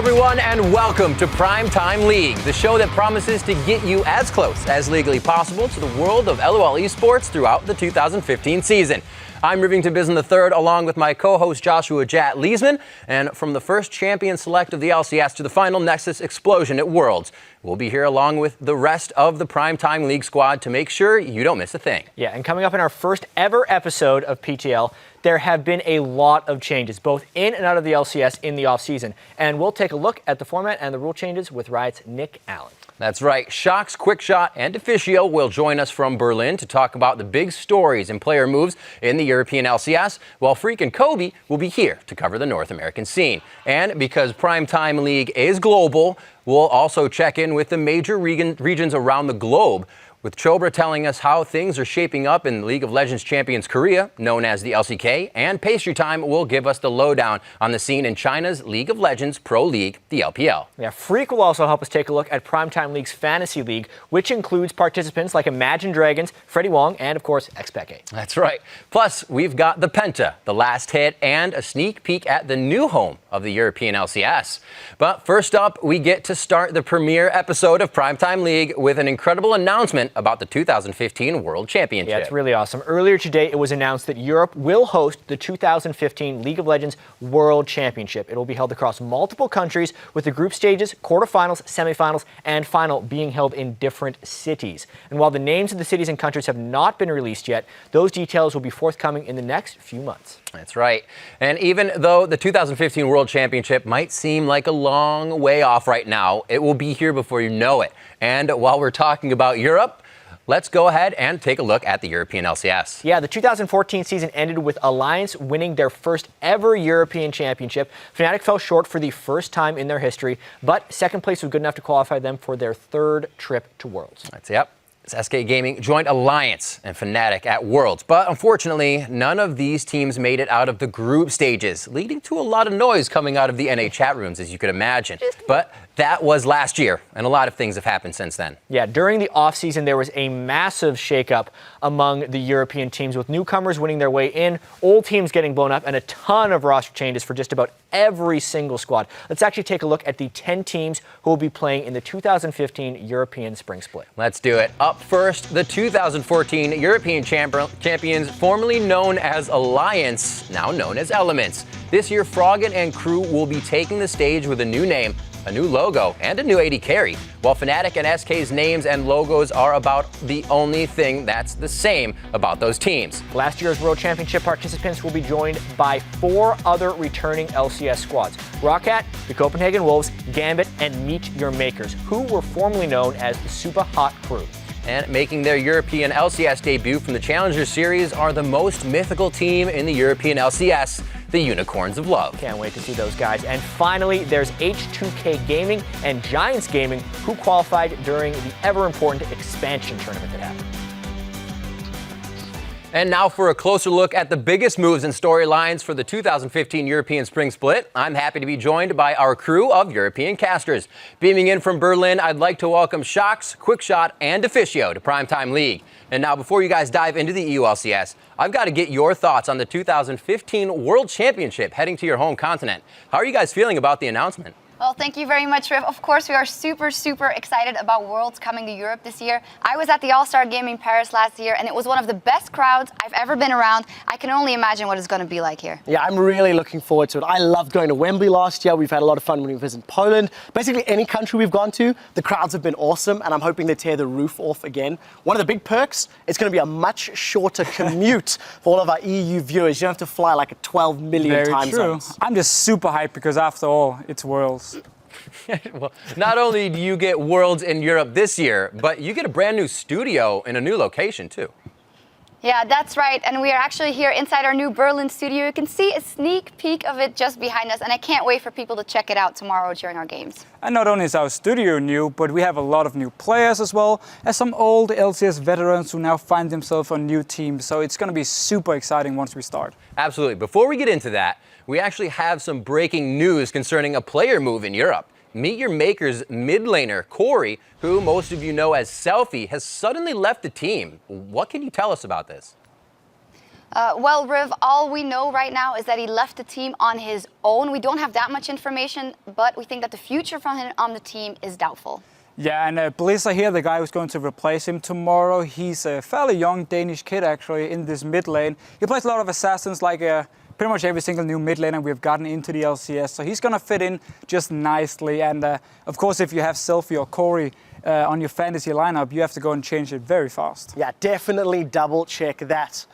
everyone, and welcome to PrimeTime League, the show that promises to get you as close as legally possible to the world of LOL esports throughout the 2015 season. I'm Rivington Bisson III, along with my co-host Joshua Jat Leesman, and from the first champion select of the LCS to the final Nexus explosion at Worlds, we'll be here along with the rest of the PrimeTime League squad to make sure you don't miss a thing. Yeah, and coming up in our first ever episode of PTL, there have been a lot of changes, both in and out of the LCS in the offseason. And we'll take a look at the format and the rule changes with Riot's Nick Allen. That's right. Shox, Quickshot, and Deficio will join us from Berlin to talk about the big stories and player moves in the European LCS, while Freak and Kobe will be here to cover the North American scene. And because PrimeTime League is global, we'll also check in with the major regions around the globe, with Chobra telling us how things are shaping up in League of Legends Champions Korea, known as the LCK, and Pastry Time will give us the lowdown on the scene in China's League of Legends Pro League, the LPL. Yeah, Freak will also help us take a look at PrimeTime League's Fantasy League, which includes participants like Imagine Dragons, Freddie Wong, and of course, Xpeke. That's right. Plus, we've got the Penta, the last hit, and a sneak peek at the new home of the European LCS. But first up, we get to start the premiere episode of PrimeTime League with an incredible announcement about the 2015 World Championship. Yeah, it's really awesome. Earlier today, it was announced that Europe will host the 2015 League of Legends World Championship. It will be held across multiple countries, with the group stages, quarterfinals, semifinals, and final being held in different cities. And while the names of the cities and countries have not been released yet, those details will be forthcoming in the next few months. That's right. And even though the 2015 World Championship might seem like a long way off right now, it will be here before you know it. And while we're talking about Europe, let's go ahead and take a look at the European LCS. Yeah, the 2014 season ended with Alliance winning their first ever European Championship. Fnatic fell short for the first time in their history, but second place was good enough to qualify them for their third trip to Worlds. Yep. SK Gaming joined Alliance and Fnatic at Worlds, but unfortunately, none of these teams made it out of the group stages, leading to a lot of noise coming out of the NA chat rooms, as you could imagine. But that was last year, and a lot of things have happened since then. Yeah, during the offseason, there was a massive shakeup among the European teams, with newcomers winning their way in, old teams getting blown up, and a ton of roster changes for just about every single squad. Let's actually take a look at the 10 teams who will be playing in the 2015 European Spring Split. Let's do it. Up first, the 2014 European champions, formerly known as Alliance, now known as Elements. This year, Froggen and crew will be taking the stage with a new name, a new logo, and a new AD carry, while Fnatic and SK's names and logos are about the only thing that's the same about those teams. Last year's World Championship participants will be joined by 4 other returning LCS squads: Roccat, the Copenhagen Wolves, Gambit, and Meet Your Makers, who were formerly known as the Super Hot Crew. And making their European LCS debut from the Challenger Series are the most mythical team in the European LCS, the Unicorns of Love. Can't wait to see those guys. And finally, there's H2K Gaming and Giants Gaming, who qualified during the ever-important expansion tournament that happened. And now for a closer look at the biggest moves and storylines for the 2015 European Spring Split, I'm happy to be joined by our crew of European casters. Beaming in from Berlin, I'd like to welcome Shox, Quickshot, and Deficio to PrimeTime League. And now, before you guys dive into the EU LCS, I've got to get your thoughts on the 2015 World Championship heading to your home continent. How are you guys feeling about the announcement? Well, thank you very much, Riv. Of course, we are super excited about Worlds coming to Europe this year. I was at the All-Star Gaming Paris last year, and it was one of the best crowds I've ever been around. I can only imagine what it's going to be like here. Yeah, I'm really looking forward to it. I loved going to Wembley last year. We've had a lot of fun when we visited Poland. Basically, any country we've gone to, the crowds have been awesome, and I'm hoping they tear the roof off again. One of the big perks, it's going to be a much shorter commute for all of our EU viewers. You don't have to fly like 12 million time zones. I'm just super hyped because, after all, it's Worlds. Well, not only do you get Worlds in Europe this year, but you get a brand new studio in a new location, too. Yeah, that's right. And we are actually here inside our new Berlin studio. You can see a sneak peek of it just behind us, and I can't wait for people to check it out tomorrow during our games. And not only is our studio new, but we have a lot of new players as well, as some old LCS veterans who now find themselves on new teams. So it's going to be super exciting once we start. Absolutely. Before we get into that, we actually have some breaking news concerning a player move in Europe. Meet Your Makers mid laner Corey, who most of you know as Selfie, has suddenly left the team. What can you tell us about this? Well, Riv, all we know right now is that he left the team on his own. We don't have that much information, but we think that the future for him on the team is doubtful. Yeah, and Blizzer here, the guy who's going to replace him tomorrow, he's a fairly young Danish kid actually in this mid lane. He plays a lot of assassins, like pretty much every single new mid laner we've gotten into the LCS, so he's going to fit in just nicely. And of course, if you have Selfie or Corey on your fantasy lineup, you have to go and change it very fast. Yeah, definitely double check that.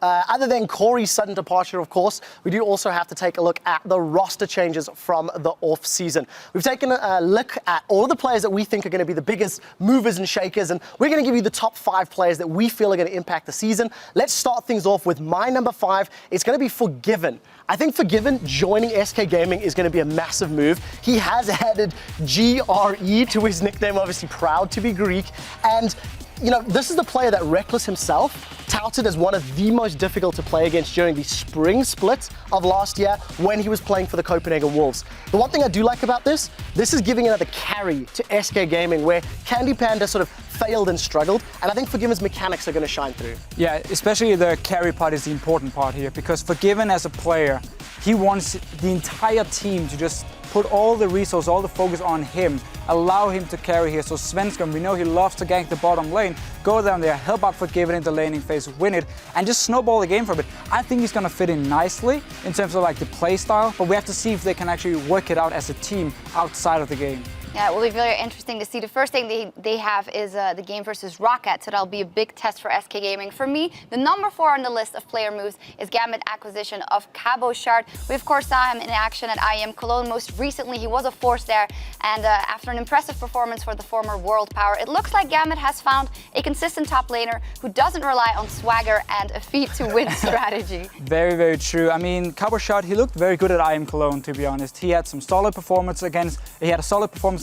Other than Corey's sudden departure, of course, we do also have to take a look at the roster changes from the off-season. We've taken a look at all of the players that we think are going to be the biggest movers and shakers, and we're going to give you the top 5 players that we feel are going to impact the season. Let's start things off with my number 5. It's going to be Forgiven. I think Forgiven joining SK Gaming is going to be a massive move. He has added GRE to his nickname, obviously proud to be Greek, and you know, this is the player that Reckless himself touted as one of the most difficult to play against during the spring split of last year when he was playing for the Copenhagen Wolves. The one thing I do like about this is giving another carry to SK Gaming where Candy Panda sort of failed and struggled, and I think Forgiven's mechanics are going to shine through. Yeah, especially the carry part is the important part here, because Forgiven as a player, he wants the entire team to just put all the resources, all the focus on him, allow him to carry here. So Svensson, we know he loves to gank the bottom lane, go down there, help out Forgiven in the laning phase, win it, and just snowball the game for a bit. I think he's going to fit in nicely in terms of like the play style, but we have to see if they can actually work it out as a team outside of the game. Yeah, it will be very interesting to see. The first thing they have is the game versus Rocket, so that'll be a big test for SK Gaming. For me, the number 4 on the list of player moves is Gambit acquisition of Cabo Shard. We of course saw him in action at IEM Cologne. Most recently, he was a force there, and after an impressive performance for the former World Power, it looks like Gambit has found a consistent top laner who doesn't rely on swagger and a feed-to-win strategy. Very, very true. I mean, Cabo Shard, he looked very good at IEM Cologne, to be honest. He had some solid performance against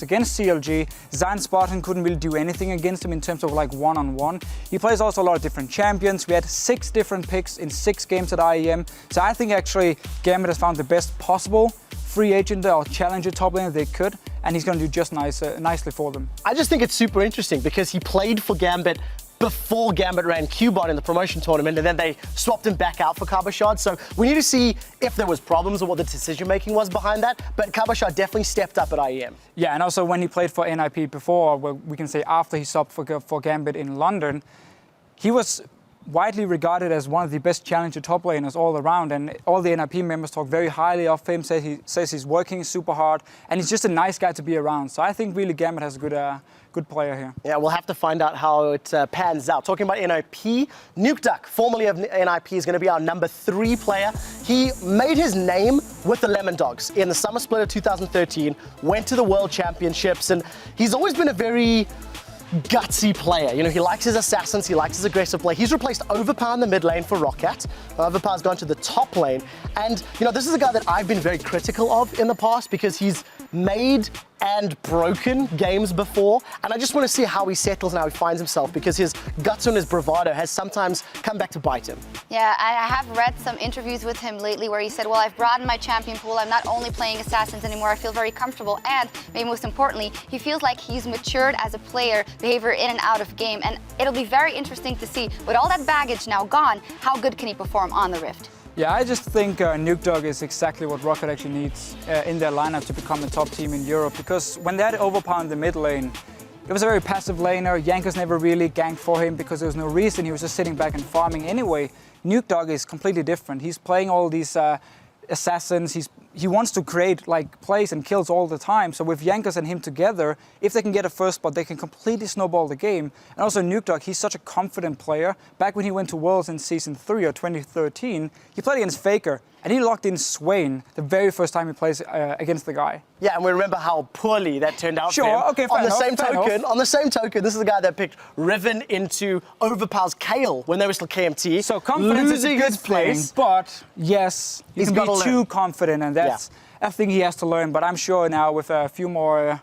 CLG. Zion Spartan couldn't really do anything against him in terms of like one-on-one. He plays also a lot of different champions. We had 6 different picks in 6 games at IEM. So I think actually Gambit has found the best possible free agent or challenger top laner they could, and he's going to do just nicely for them. I just think it's super interesting because he played for Gambit before Gambit ran Cubot in the promotion tournament, and then they swapped him back out for Cabo Shard. So we need to see if there was problems or what the decision making was behind that. But Cabo Shard definitely stepped up at IEM. Yeah, and also when he played for NIP before, well, we can say after he subbed for Gambit in London, he was widely regarded as one of the best challenger top laners all around, and all the NIP members talk very highly of him, says he's working super hard, and he's just a nice guy to be around. So I think really Gambit has a good player here. Yeah, we'll have to find out how it pans out. Talking about NIP, Nuke Duck, formerly of NIP, is going to be our number 3 player. He made his name with the Lemon Dogs in the summer split of 2013, went to the World Championships, and he's always been a very gutsy player. You know, he likes his assassins, he likes his aggressive play. He's replaced Overpower in the mid lane for Roccat. Overpower's gone to the top lane. And, you know, this is a guy that I've been very critical of in the past because he's made and broken games before. And I just want to see how he settles and how he finds himself, because his guts and his bravado has sometimes come back to bite him. Yeah, I have read some interviews with him lately where he said, well, I've broadened my champion pool. I'm not only playing assassins anymore. I feel very comfortable. And maybe most importantly, he feels like he's matured as a player, behavior in and out of game. And it'll be very interesting to see, with all that baggage now gone, how good can he perform on the Rift? Yeah, I just think Nuke Dog is exactly what Rocket actually needs in their lineup to become a top team in Europe, because when they had Overpower in the mid lane, it was a very passive laner. Jankers never really ganked for him because there was no reason. He was just sitting back and farming anyway. Nuke Dog is completely different. He's playing all these assassins. He wants to create like plays and kills all the time. So with Jankers and him together, if they can get a first spot, they can completely snowball the game. And also Nuke Dog, he's such a confident player. Back when he went to Worlds in Season 3 or 2013, he played against Faker, and he locked in Swain the very first time he plays against the guy. Yeah, and we remember how poorly that turned out Sure, for him. okay, fair enough. On the same token, this is the guy that picked Riven into Overpower's Kale when they were still KMT. So confidence is a good thing, but yes, you can be too confident, and that's a thing he has to learn. But I'm sure now with a few more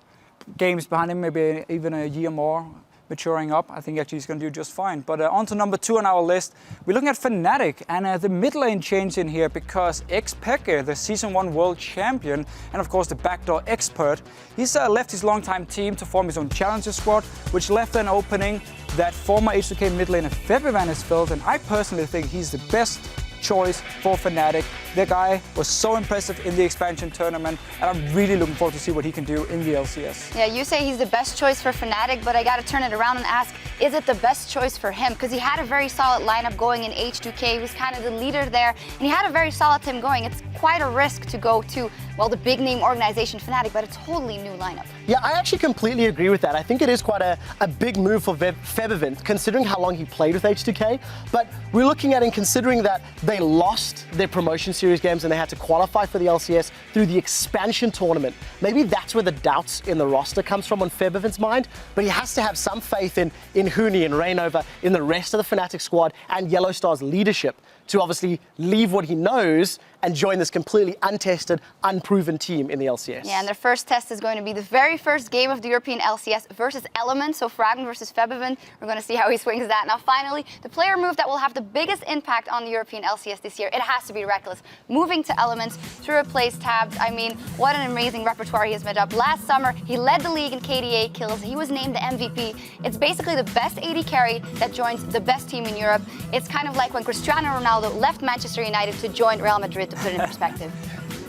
games behind him, maybe even a year more, maturing up. I think actually he's going to do just fine. But on to number 2 on our list. We're looking at Fnatic, and the mid lane changed in here because X-Peke, the Season 1 world champion, and of course the backdoor expert, he's left his longtime team to form his own challenger squad, which left an opening that former H2K mid laner Febivan has filled, and I personally think he's the best choice for Fnatic. The guy was so impressive in the expansion tournament, and I'm really looking forward to see what he can do in the LCS. Yeah, you say he's the best choice for Fnatic, but I got to turn it around and ask, is it the best choice for him? Because he had a very solid lineup going in H2K. He was kind of the leader there, and he had a very solid team going. It's quite a risk to go to, well, the big name organization Fnatic, but a totally new lineup. Yeah, I actually completely agree with that. I think it is quite a big move for Febivan, considering how long he played with H2K. But we're looking at, and considering that they lost their promotion series games and they had to qualify for the LCS through the expansion tournament, maybe that's where the doubts in the roster comes from on Febivan's mind. But he has to have some faith in Huni and Rainova, in the rest of the Fnatic squad and Yellow Star's leadership to obviously leave what he knows and join this completely untested, unproven team in the LCS. Yeah, and their first test is going to be the very first game of the European LCS versus Element, so Fragment versus Febivan. We're going to see how he swings that. Now, finally, the player move that will have the biggest impact on the European LCS this year, it has to be Reckless. Moving to Elements to replace Tabs. I mean, what an amazing repertoire he has made up. Last summer, he led the league in KDA kills. He was named the MVP. It's basically the best AD carry that joins the best team in Europe. It's kind of like when Cristiano Ronaldo left Manchester United to join Real Madrid, to put it in perspective.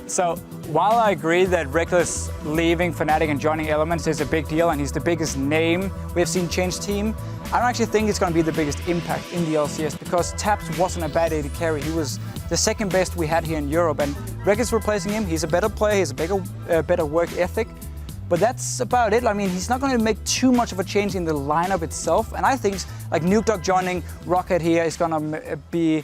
So while I agree that Reckless leaving Fnatic and joining Elements is a big deal and he's the biggest name we have seen change team, I don't actually think it's going to be the biggest impact in the LCS because Taps wasn't a bad AD carry. He was the second best we had here in Europe, and Reckless replacing him, he's a better player, he has a better work ethic. But that's about it. I mean, he's not going to make too much of a change in the lineup itself, and I think like Nuke Dog joining Rocket here is going to be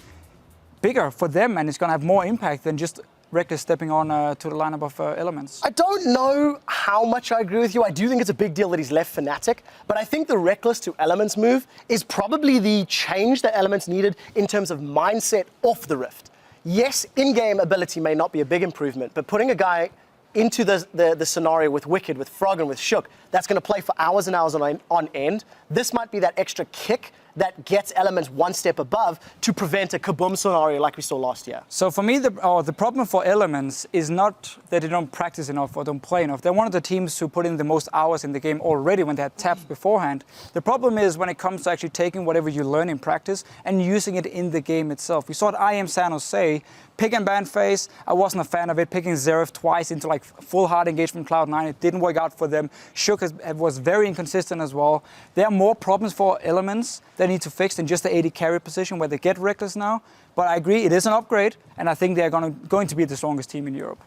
bigger for them, and it's going to have more impact than just Reckless stepping on to the lineup of Elements. I don't know how much I agree with you. I do think it's a big deal that he's left Fnatic, but I think the Reckless to Elements move is probably the change that Elements needed in terms of mindset off the Rift. Yes, in-game ability may not be a big improvement, but putting a guy into the scenario with Wicked, with Frog, and with Shook, that's going to play for hours and hours on end. This might be that extra kick that gets Elements one step above to prevent a kaboom scenario like we saw last year. So for me, the problem for Elements is not that they don't practice enough or don't play enough. They're one of the teams who put in the most hours in the game already when they had Taps beforehand. The problem is when it comes to actually taking whatever you learn in practice and using it in the game itself. We saw what IM San Jose, pick and ban phase, I wasn't a fan of it. Picking Zeref twice into like full hard engagement from Cloud9, it didn't work out for them. Shook was very inconsistent as well. There are more problems for Elements they need to fix than just the AD carry position where they get Reckless now. But I agree, it is an upgrade, and I think they're going to be the strongest team in Europe.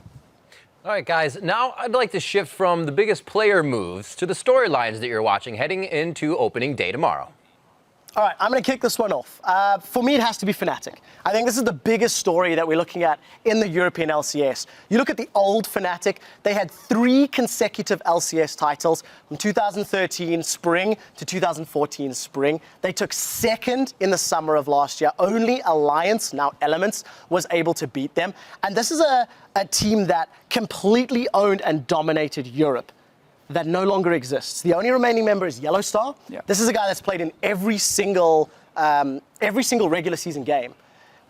All right, guys, now I'd like to shift from the biggest player moves to the storylines that you're watching heading into opening day tomorrow. All right, I'm going to kick this one off. For me, it has to be Fnatic. I think this is the biggest story that we're looking at in the European LCS. You look at the old Fnatic, they had 3 consecutive LCS titles from 2013 spring to 2014 spring. They took second in the summer of last year. Only Alliance, now Elements, was able to beat them. And this is a team that completely owned and dominated Europe, that no longer exists. The only remaining member is Yellow Star. Yeah. This is a guy that's played in every single regular season game.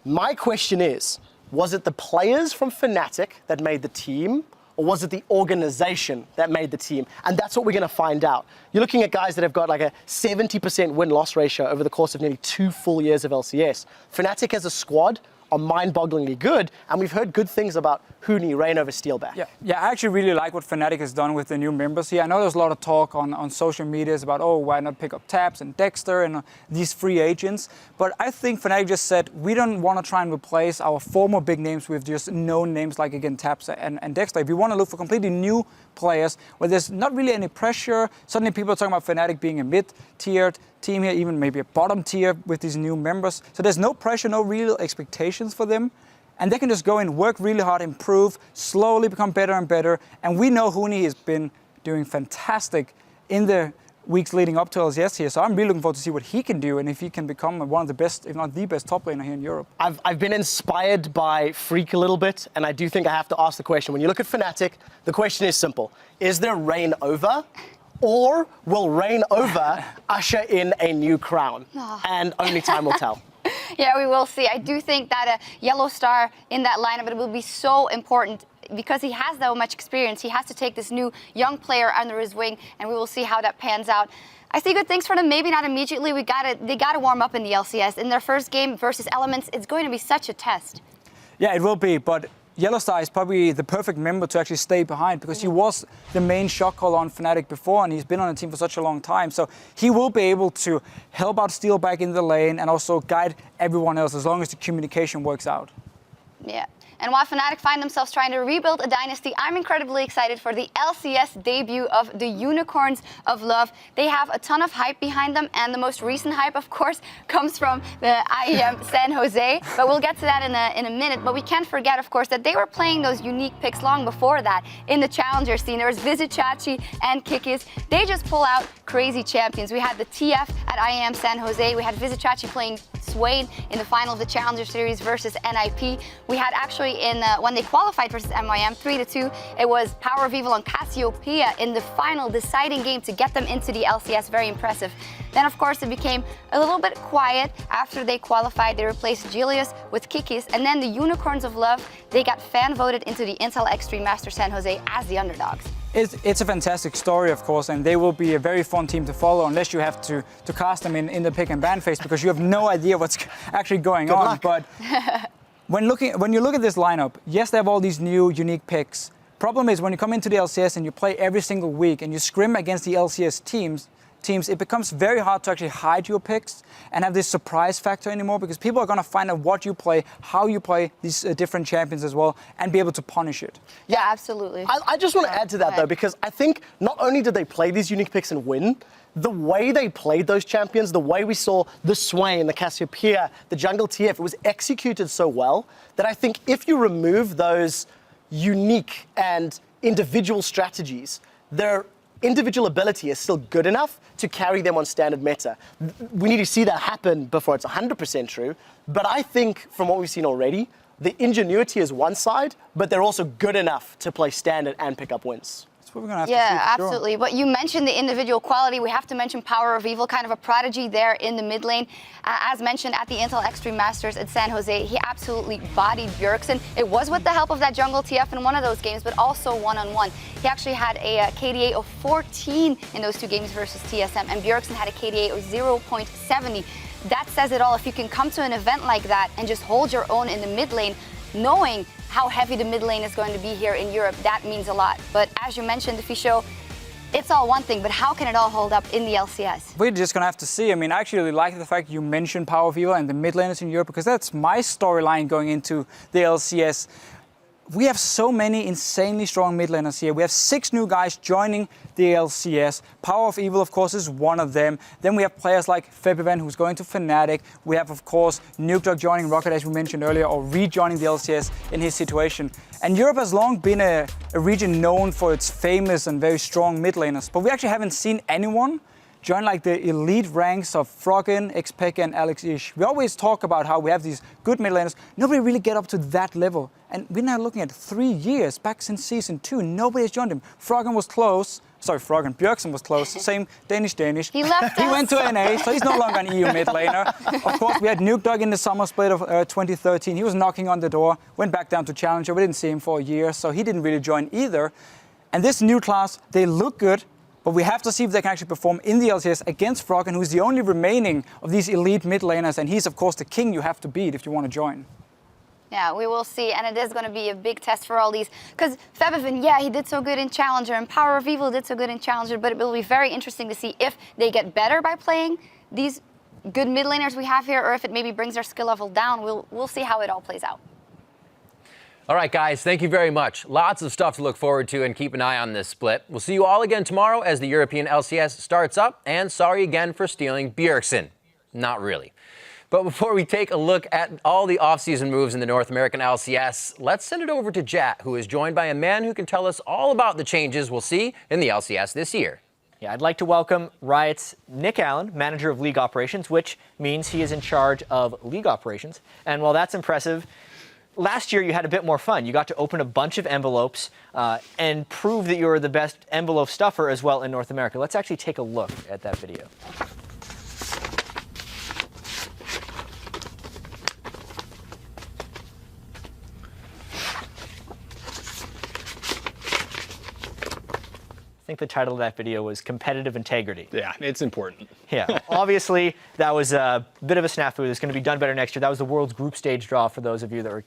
My question is, was it the players from Fnatic that made the team, or was it the organization that made the team? And that's what we're going to find out. You're looking at guys that have got like a 70% win-loss ratio over the course of nearly 2 full years of LCS. Fnatic as a squad are mind-bogglingly good, and we've heard good things about Huni, Rainova, Steelback. Yeah, I actually really like what Fnatic has done with the new members here. I know there's a lot of talk on social medias about, oh, why not pick up Taps and Dexter and these free agents, but I think Fnatic just said, we don't want to try and replace our former big names with just known names like, again, Taps and Dexter. If we want to look for completely new players where there's not really any pressure, suddenly people are talking about Fnatic being a mid-tiered team here, even maybe a bottom tier with these new members. So there's no pressure, no real expectations for them. And they can just go and work really hard, improve, slowly become better and better. And we know Huni has been doing fantastic in the weeks leading up to LCS here. So I'm really looking forward to see what he can do and if he can become one of the best, if not the best top laner here in Europe. I've been inspired by Freak a little bit, and I do think I have to ask the question. When you look at Fnatic, the question is simple. Is there reign over, or will reign over, usher in a new crown. And only time will tell. Yeah, we will see. I do think that a yellow star in that lineup, it will be so important because he has that much experience. He has to take this new young player under his wing, and we will see how that pans out. I see good things for them. Maybe not immediately. They gotta warm up in the LCS. In their first game versus Elements, it's going to be such a test. Yeah, it will be, but Yellow Star is probably the perfect member to actually stay behind because he was the main shot caller on Fnatic before and he's been on the team for such a long time. So he will be able to help out Steel back in the lane and also guide everyone else as long as the communication works out. Yeah. And while Fnatic find themselves trying to rebuild a dynasty, I'm incredibly excited for the LCS debut of the Unicorns of Love. They have a ton of hype behind them, and the most recent hype, of course, comes from the IEM San Jose. But we'll get to that in a minute. But we can't forget, of course, that they were playing those unique picks long before that in the challenger scene. There was Vizicachi and Kikis. They just pull out crazy champions. We had the TF at IEM San Jose. We had Vizicachi playing Swain in the final of the Challenger Series versus NIP. We had actually when they qualified versus MYM 3-2, it was Power of Evil on Cassiopeia in the final deciding game to get them into the LCS. Very impressive. Then, of course, it became a little bit quiet after they qualified. They replaced Julius with Kikis, and then the Unicorns of Love, they got fan voted into the Intel Extreme Master San Jose as the underdogs. It's a fantastic story, of course, and they will be a very fun team to follow unless you have to cast them in the pick and ban phase because you have no idea what's actually going on. Luck. But when you look at this lineup, yes, they have all these new unique picks. Problem is when you come into the LCS and you play every single week and you scrim against the LCS teams, it becomes very hard to actually hide your picks and have this surprise factor anymore because people are going to find out what you play, how you play these different champions as well, and be able to punish it. Yeah, absolutely. I just want to add to that, though, because I think not only did they play these unique picks and win, the way they played those champions, the way we saw the Swain, the Cassiopeia, the Jungle TF, it was executed so well that I think if you remove those unique and individual strategies, their individual ability is still good enough to carry them on standard meta. We need to see that happen before it's 100% true. But I think from what we've seen already, the ingenuity is one side, but they're also good enough to play standard and pick up wins. That's what we're going to have to see. Yeah, absolutely. But you mentioned the individual quality. We have to mention Power of Evil, kind of a prodigy there in the mid lane. As mentioned at the Intel Extreme Masters at San Jose, he absolutely bodied Bjergsen. It was with the help of that Jungle TF in one of those games, but also one-on-one. He actually had a KDA of 14 in those two games versus TSM, and Bjergsen had a KDA of 0.70. That says it all. If you can come to an event like that and just hold your own in the mid lane, knowing how heavy the mid lane is going to be here in Europe, that means a lot. But as you mentioned, the Fisho, it's all one thing, but how can it all hold up in the LCS? We're just going to have to see. I mean, I actually really like the fact you mentioned Power of Evil and the mid laners in Europe because that's my storyline going into the LCS. We have so many insanely strong mid laners here. We have 6 new guys joining the LCS. Power of Evil, of course, is one of them. Then we have players like Febiven, who's going to Fnatic. We have, of course, Nukedog joining Rocket, as we mentioned earlier, or rejoining the LCS in his situation. And Europe has long been a region known for its famous and very strong mid laners. But we actually haven't seen anyone join like the elite ranks of Froggen, Xpeke, and Alex Ish. We always talk about how we have these good mid laners. Nobody really get up to that level. And we're now looking at 3 years, back since Season 2. Nobody has joined him. Froggen was close. Sorry, Froggen. Bjergsen was close. Same Danish. He left He us. went to NA, so he's no longer an EU mid laner. Of course, we had Nukedog in the summer split of 2013. He was knocking on the door, went back down to Challenger. We didn't see him for a year, so he didn't really join either. And this new class, they look good. But we have to see if they can actually perform in the LCS against Froggen, who's the only remaining of these elite mid laners. And he's, of course, the king you have to beat if you want to join. Yeah, we will see, and it is going to be a big test for all these. Because Febiven, yeah, he did so good in Challenger, and Power of Evil did so good in Challenger, but it will be very interesting to see if they get better by playing these good mid laners we have here, or if it maybe brings their skill level down. We'll see how it all plays out. All right, guys, thank you very much. Lots of stuff to look forward to, and keep an eye on this split. We'll see you all again tomorrow as the European LCS starts up, and sorry again for stealing Bjergsen. Not really. But before we take a look at all the offseason moves in the North American LCS, let's send it over to Jat, who is joined by a man who can tell us all about the changes we'll see in the LCS this year. Yeah, I'd like to welcome Riot's Nick Allen, Manager of League Operations, which means he is in charge of League Operations. And while that's impressive, last year you had a bit more fun. You got to open a bunch of envelopes and prove that you're the best envelope stuffer as well in North America. Let's actually take a look at that video. I think the title of that video was Competitive Integrity. Yeah, it's important. Yeah, obviously that was a bit of a snafu. It's going to be done better next year. That was the world's group stage draw for those of you that were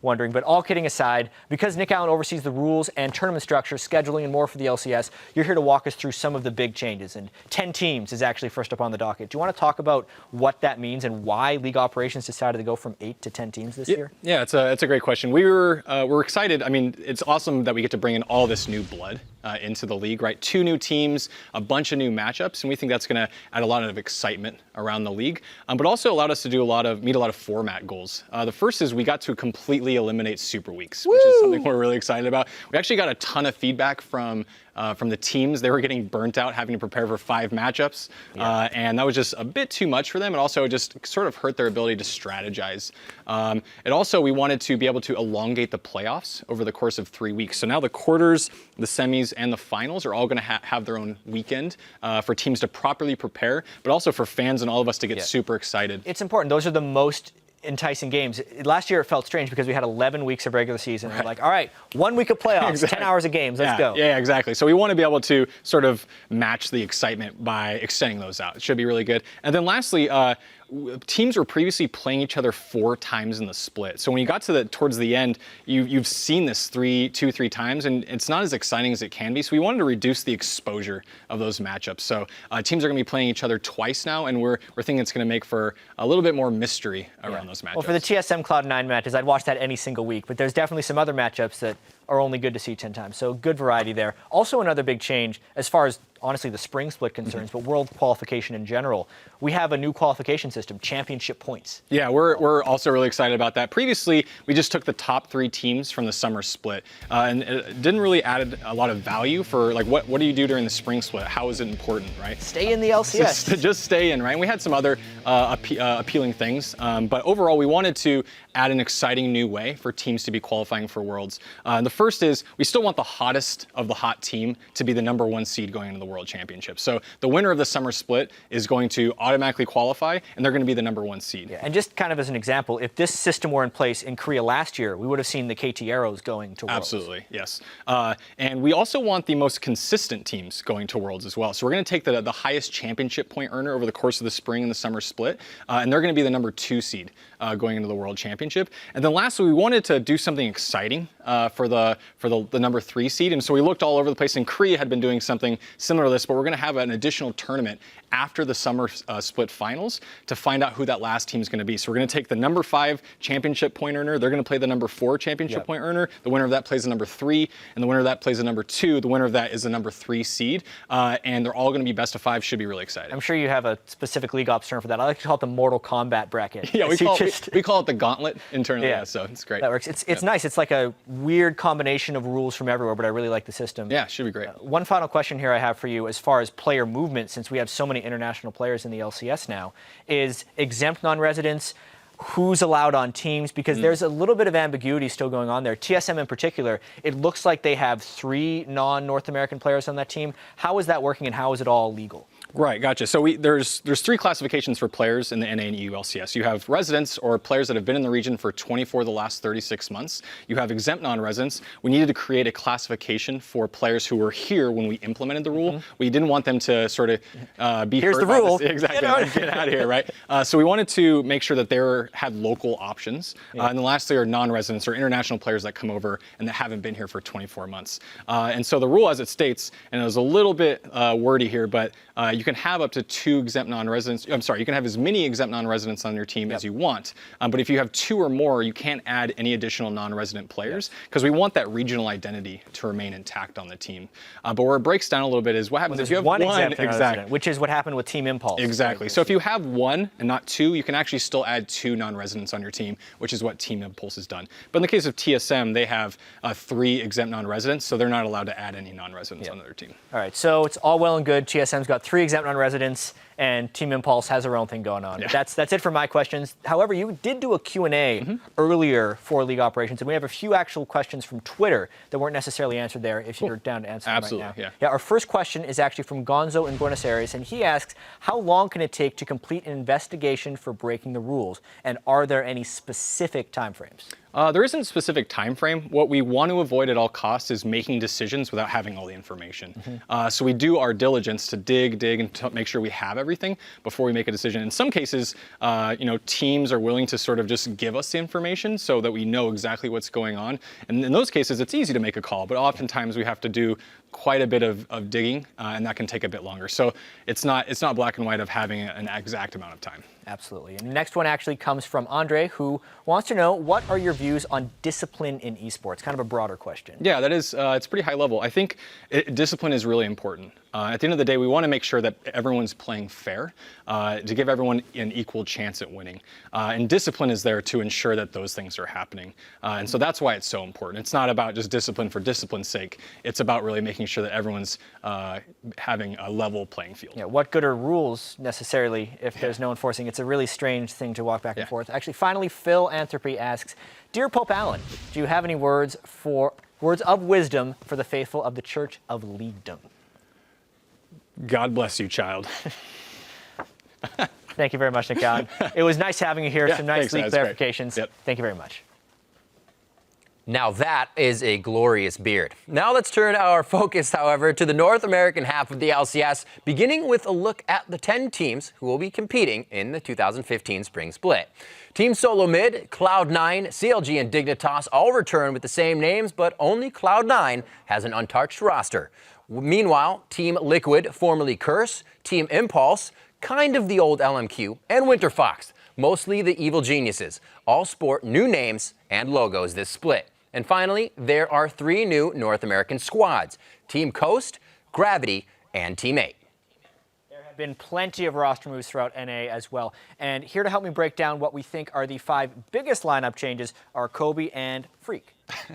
wondering. But all kidding aside, because Nick Allen oversees the rules and tournament structure, scheduling, and more for the LCS, you're here to walk us through some of the big changes. And 10 teams is actually first up on the docket. Do you want to talk about what that means and why league operations decided to go from 8 to 10 teams this year? Yeah, it's a great question. We're excited. I mean, it's awesome that we get to bring in all this new blood into the league, right? 2 new teams, a bunch of new matchups, and we think that's going to add a lot of excitement around the league, but also allowed us to meet a lot of format goals. The first is we got to completely eliminate Super Weeks, which is something we're really excited about. We actually got a ton of feedback from the teams. They were getting burnt out having to prepare for 5 matchups, and that was just a bit too much for them. It also just sort of hurt their ability to strategize. We wanted to be able to elongate the playoffs over the course of 3 weeks. So now the quarters, the semis, and the finals are all going to have their own weekend for teams to properly prepare, but also for fans and all of us to get super excited. It's important. Those are the most enticing games. Last year it felt strange because we had 11 weeks of regular season. Right. We're like, all right, 1 week of playoffs, Exactly. 10 hours of games, let's go. Yeah, exactly. So we want to be able to sort of match the excitement by extending those out. It should be really good. And then lastly, teams were previously playing each other 4 times in the split. So when you got to towards the end, you've seen this 3 times, and it's not as exciting as it can be. So we wanted to reduce the exposure of those matchups. So teams are going to be playing each other twice now, and we're thinking it's going to make for a little bit more mystery around those matchups. Well, for the TSM Cloud9 matches, I'd watch that any single week, but there's definitely some other matchups that are only good to see 10 times. So good variety there. Also another big change as far as honestly the spring split concerns, but world qualification in general. We have a new qualification system, championship points. Yeah, we're also really excited about that. Previously, we just took the top 3 teams from the summer split, and it didn't really add a lot of value for like what do you do during the spring split? How is it important, right? Stay in the LCS. Just stay in, right? And we had some other appealing things, but overall, we wanted to add an exciting new way for teams to be qualifying for Worlds. The first is we still want the hottest of the hot team to be the #1 seed going into the World Championship. So the winner of the summer split is going to automatically qualify, and they're going to be the #1 seed. Yeah, and just kind of as an example, if this system were in place in Korea last year, we would have seen the KT Arrows going to Worlds. Absolutely, yes. And we also want the most consistent teams going to Worlds as well. So we're going to take the highest championship point earner over the course of the spring and the summer split, and they're going to be the #2 seed going into the World Championship. And then lastly, we wanted to do something exciting for the #3 seed, and so we looked all over the place. And Korea had been doing something similar to this, but we're going to have an additional tournament after the summer split finals to find out who that last team is going to be. So we're going to take the #5 championship point earner. They're going to play the #4 championship point earner. The winner of that plays the #3, and the winner of that plays the #2. The winner of that is the #3 seed, and they're all going to be best of 5. Should be really exciting. I'm sure you have a specific league ops term for that. I like to call it the Mortal Kombat bracket. Yeah, we call it the gauntlet internally. Yeah, so it's great. That works. It's nice. It's like a weird combination of rules from everywhere, but I really like the system. Yeah, it should be great. One final question here I have for you as far as player movement, since we have so many international players in the LCS now, is exempt non-residents, who's allowed on teams, because there's a little bit of ambiguity still going on there. TSM in particular, it looks like they have 3 non-North American players on that team. How is that working and how is it all legal? Right, gotcha. So there's 3 classifications for players in the NA and EU LCS. You have residents, or players that have been in the region for 24 of the last 36 months. You have exempt non-residents. We needed to create a classification for players who were here when we implemented the rule. We didn't want them to sort of be Here's hurt the by rule. this. Exactly. Get out of here, right? So we wanted to make sure that they had local options. And then lastly are non-residents or international players that come over and that haven't been here for 24 months. And so the rule as it states, and it was a little bit wordy here, but you can have up to 2 exempt non-residents. I'm sorry, you can have as many exempt non-residents on your team as you want. But if you have 2 or more, you can't add any additional non-resident players because we want that regional identity to remain intact on the team. But where it breaks down a little bit is what happens if you have one exempt non-resident, which is what happened with Team Impulse. Exactly. So if you have 1 and not 2, you can actually still add 2 non-residents on your team, which is what Team Impulse has done. But in the case of TSM, they have 3 exempt non-residents, so they're not allowed to add any non-residents on their team. All right, so it's all well and good. TSM's got 3 exempt non-residents, and Team Impulse has their own thing going on. That's it for my questions. However, you did do a Q&A earlier for League Operations, and we have a few actual questions from Twitter that weren't necessarily answered there if you're down to answer them right now. Yeah, our first question is actually from Gonzo in Buenos Aires, and he asks, how long can it take to complete an investigation for breaking the rules, and are there any specific timeframes? There isn't a specific time frame. What we want to avoid at all costs is making decisions without having all the information. So we do our diligence to dig, and to make sure we have everything before we make a decision. In some cases, teams are willing to sort of just give us the information so that we know exactly what's going on. And in those cases, it's easy to make a call, but oftentimes we have to do quite a bit of digging, and that can take a bit longer. So it's not black and white of having an exact amount of time. Absolutely. And the next one actually comes from Andre, who wants to know, what are your views on discipline in esports? Kind of a broader question. Yeah, that is, it's pretty high level. I think discipline is really important. At the end of the day, we want to make sure that everyone's playing fair, to give everyone an equal chance at winning. And discipline is there to ensure that those things are happening. And so that's why it's so important. It's not about just discipline for discipline's sake. It's about really making sure that everyone's having a level playing field. Yeah, what good are rules necessarily if there's no enforcing? It's a really strange thing to walk back and forth. Actually, finally, Phil Anthropy asks, Dear Pope Allen, do you have any words of wisdom for the faithful of the Church of Leaguedom? God bless you, child. Thank you very much, Nick Allen. It was nice having you here. Some nice league clarifications. Yep. Thank you very much. Now that is a glorious beard. Now let's turn our focus, however, to the North American half of the LCS, beginning with a look at the 10 teams who will be competing in the 2015 Spring Split. Team Solo Mid, Cloud9, CLG, and Dignitas all return with the same names, but only Cloud9 has an untouched roster. Meanwhile, Team Liquid, formerly Curse, Team Impulse, kind of the old LMQ, and Winter Fox, mostly the evil geniuses, all sport new names and logos this split. And finally, there are 3 new North American squads, Team Coast, Gravity, and Team 8. There have been plenty of roster moves throughout NA as well. And here to help me break down what we think are the 5 biggest lineup changes are Kobe and Freak.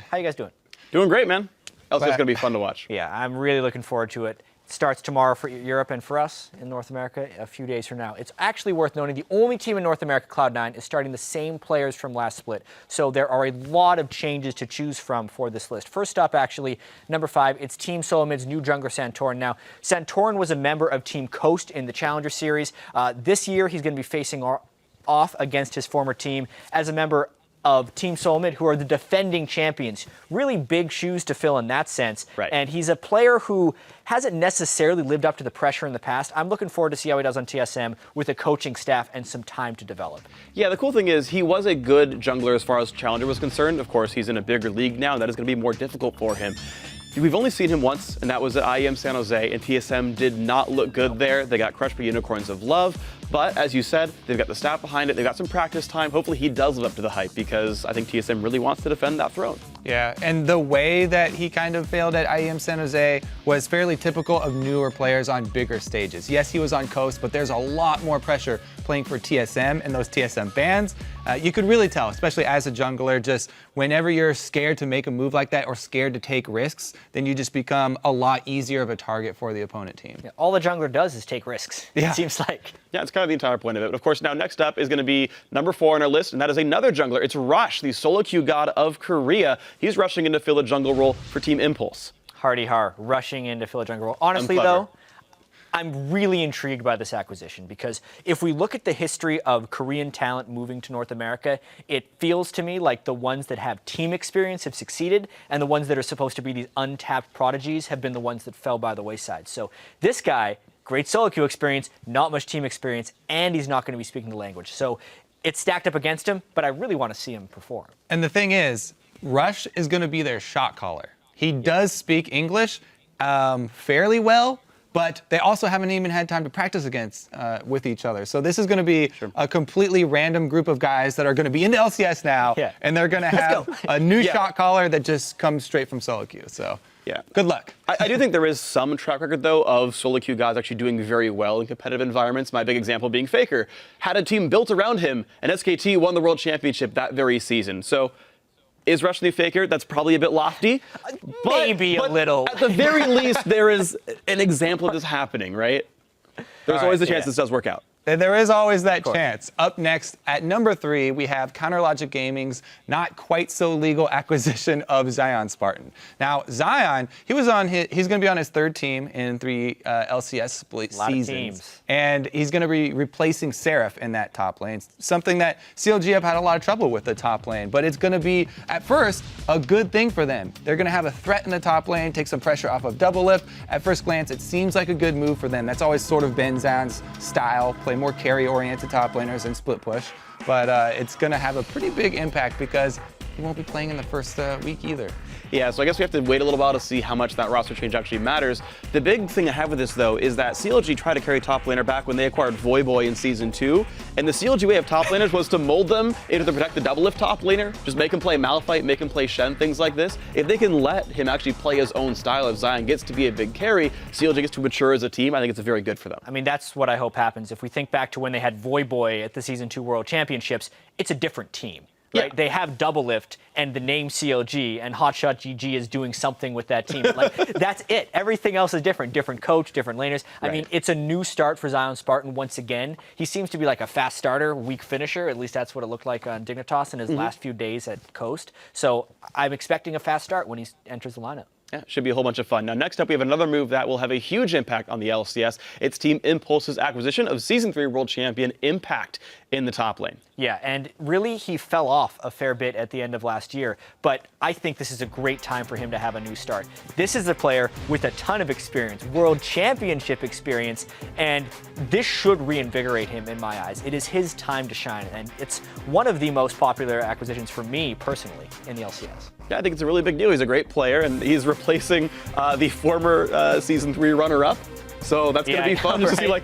How you guys doing? Doing great, man. LCS is going to be fun to watch. Yeah, I'm really looking forward to it. Starts tomorrow for Europe, and for us in North America a few days from now. It's actually worth noting the only team in North America, Cloud9, is starting the same players from last split. So there are a lot of changes to choose from for this list. First up, actually, number 5, it's Team Solomid's new jungler, Santorin. Now, Santorin was a member of Team Coast in the Challenger Series. This year, he's going to be facing off against his former team as a member of Team Solomid, who are the defending champions. Really big shoes to fill in that sense. Right. And he's a player who hasn't necessarily lived up to the pressure in the past. I'm looking forward to see how he does on TSM with a coaching staff and some time to develop. Yeah, the cool thing is he was a good jungler as far as Challenger was concerned. Of course, he's in a bigger league now, and that is going to be more difficult for him. We've only seen him once, and that was at IEM San Jose, and TSM did not look good there. They got crushed by Unicorns of Love, but as you said, they've got the staff behind it, they've got some practice time. Hopefully he does live up to the hype, because I think TSM really wants to defend that throne. Yeah, and the way that he kind of failed at IEM San Jose was fairly typical of newer players on bigger stages. Yes, he was on Coast, but there's a lot more pressure playing for TSM and those TSM bans. You could really tell, especially as a jungler, just whenever you're scared to make a move like that or scared to take risks, then you just become a lot easier of a target for the opponent team. Yeah, all the jungler does is take risks, it seems like. Yeah, it's kind of the entire point of it. But of course, now next up is going to be number 4 on our list, and that is another jungler. It's Rush, the solo queue god of Korea. He's rushing in to fill a jungle role for Team Impulse. Hardy har, rushing in to fill a jungle role. Honestly, though, I'm really intrigued by this acquisition, because if we look at the history of Korean talent moving to North America, it feels to me like the ones that have team experience have succeeded, and the ones that are supposed to be these untapped prodigies have been the ones that fell by the wayside. So this guy, great solo queue experience, not much team experience, and he's not going to be speaking the language. So it's stacked up against him, but I really want to see him perform. And the thing is, Rush is going to be their shot caller. He does speak English fairly well, but they also haven't even had time to practice with each other. So this is going to be a completely random group of guys that are going to be in the LCS now, and they're going to have a new shot caller that just comes straight from solo queue. So good luck. I do think there is some track record, though, of solo queue guys actually doing very well in competitive environments. My big example being Faker. Had a team built around him, and SKT won the World Championship that very season. So is Rush the new Faker? That's probably a bit lofty. Maybe a little. At the very least, there is an example of this happening, right? There's always a chance this does work out. And there is always that chance. Up next, at number 3, we have CounterLogic Gaming's not quite so legal acquisition of Zion Spartan. Now, Zion, he's going to be on his 3rd team in 3 LCS split seasons. And he's going to be replacing Seraph in that top lane. Something that CLG have had a lot of trouble with the top lane. But it's going to be, at first, a good thing for them. They're going to have a threat in the top lane, take some pressure off of double lift. At first glance, it seems like a good move for them. That's always sort of been Zion's style. Play more carry-oriented top laners and split push, but it's going to have a pretty big impact because he won't be playing in the first week either. Yeah, so I guess we have to wait a little while to see how much that roster change actually matters. The big thing I have with this, though, is that CLG tried to carry top laner back when they acquired Voyboy in Season 2, and the CLG way of top laners was to mold them into to protect the double lift top laner, just make him play Malphite, make him play Shen, things like this. If they can let him actually play his own style, if Zion gets to be a big carry, CLG gets to mature as a team, I think it's very good for them. I mean, that's what I hope happens. If we think back to when they had Voyboy at the Season 2 World Championships, it's a different team. Right? Yeah. They have double lift and the name CLG, and Hotshot GG is doing something with that team. Like, that's it. Everything else is different. Different coach, different laners. I mean, it's a new start for Zion Spartan once again. He seems to be like a fast starter, weak finisher. At least that's what it looked like on Dignitas in his last few days at Coast. So I'm expecting a fast start when he enters the lineup. Yeah, should be a whole bunch of fun. Now, next up, we have another move that will have a huge impact on the LCS. It's Team Impulse's acquisition of Season 3 World Champion Impact in the top lane. Yeah, and really he fell off a fair bit at the end of last year, but I think this is a great time for him to have a new start. This is a player with a ton of experience, World Championship experience, and this should reinvigorate him in my eyes. It is his time to shine, and it's one of the most popular acquisitions for me personally in the LCS. Yeah, I think it's a really big deal. He's a great player, and he's replacing the former Season 3 runner-up. So that's going to be fun just to see, like,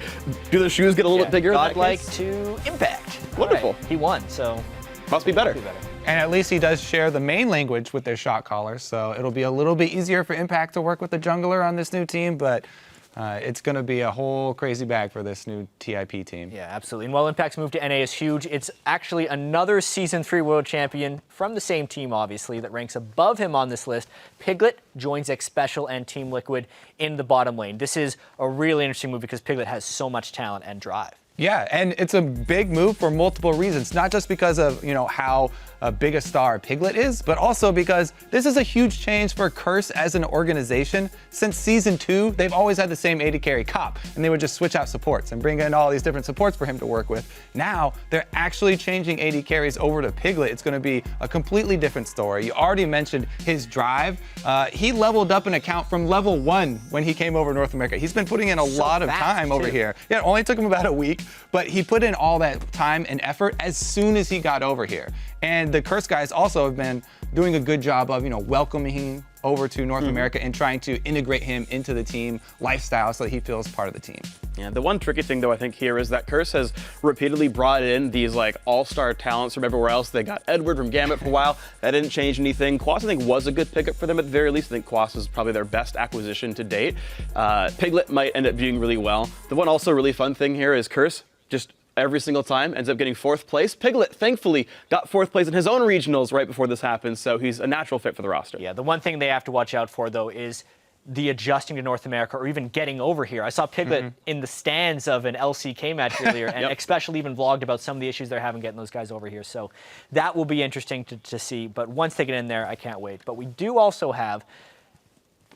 do the shoes get a little bit bigger? Godlike to Impact. Wonderful. Right. He won, so must be better. And at least he does share the main language with their shot callers, so it'll be a little bit easier for Impact to work with the jungler on this new team, but it's going to be a whole crazy bag for this new TIP team. Yeah, absolutely. And while Impact's move to NA is huge, it's actually another Season 3 World Champion from the same team, obviously, that ranks above him on this list. Piglet joins X Special and Team Liquid in the bottom lane. This is a really interesting move because Piglet has so much talent and drive. Yeah, and it's a big move for multiple reasons, not just because of, how big a star Piglet is, but also because this is a huge change for Curse as an organization. Since Season 2, they've always had the same AD carry Cop, and they would just switch out supports and bring in all these different supports for him to work with. Now, they're actually changing AD carries over to Piglet. It's going to be a completely different story. You already mentioned his drive. He leveled up an account from level 1 when he came over to North America. He's been putting in a lot of time over here. Yeah, it only took him about a week, but he put in all that time and effort as soon as he got over here. And the Curse guys also have been doing a good job of, welcoming him over to North America and trying to integrate him into the team lifestyle so that he feels part of the team. Yeah, the one tricky thing, though, I think here is that Curse has repeatedly brought in these, all-star talents from everywhere else. They got Edward from Gambit for a while. That didn't change anything. Quas, I think, was a good pickup for them at the very least. I think Quas is probably their best acquisition to date. Piglet might end up doing really well. The one also really fun thing here is Curse just every single time ends up getting 4th place. Piglet, thankfully, got 4th place in his own regionals right before this happened, so he's a natural fit for the roster. Yeah, the one thing they have to watch out for, though, is the adjusting to North America or even getting over here. I saw Piglet in the stands of an LCK match earlier, and especially even vlogged about some of the issues they're having getting those guys over here. So that will be interesting to see, but once they get in there, I can't wait. But we do also have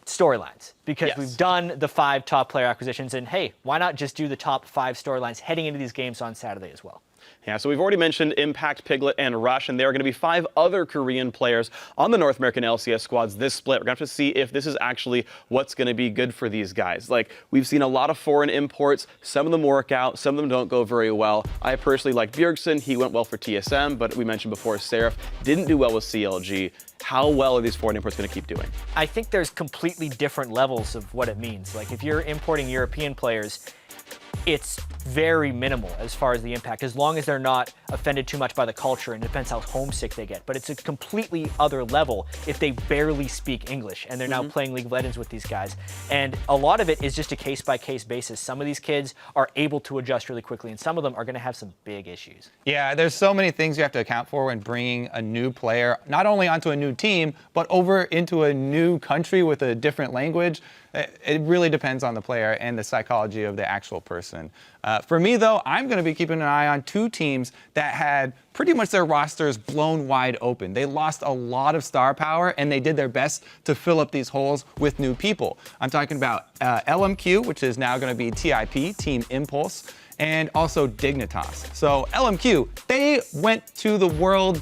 storylines because we've done the 5 top player acquisitions, and hey, why not just do the top 5 storylines heading into these games on Saturday as well? Yeah, so we've already mentioned Impact, Piglet, and Rush, and there are going to be 5 other Korean players on the North American LCS squads this split. We're going to have to see if this is actually what's going to be good for these guys. We've seen a lot of foreign imports. Some of them work out. Some of them don't go very well. I personally like Bjergsen. He went well for TSM, but we mentioned before Seraph didn't do well with CLG. How well are these foreign imports going to keep doing? I think there's completely different levels of what it means. If you're importing European players, it's very minimal as far as the impact, as long as they're not offended too much by the culture, and it depends how homesick they get. But it's a completely other level if they barely speak English and they're now playing League of Legends with these guys. And a lot of it is just a case-by-case basis. Some of these kids are able to adjust really quickly, and some of them are going to have some big issues. Yeah, there's so many things you have to account for when bringing a new player, not only onto a new team, but over into a new country with a different language. It really depends on the player and the psychology of the actual person. person. For me, though, I'm going to be keeping an eye on two teams that had pretty much their rosters blown wide open. They lost a lot of star power, and they did their best to fill up these holes with new people. I'm talking about LMQ, which is now going to be TIP, Team Impulse, and also Dignitas. So LMQ, they went to the Worlds.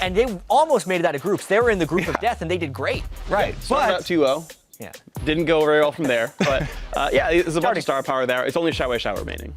And they almost made it out of groups. They were in the group of death, and they did great. Right. Started out 2-0. Yeah. Didn't go very well from there. But yeah, there's a bunch of star power there. It's only Xiao remaining.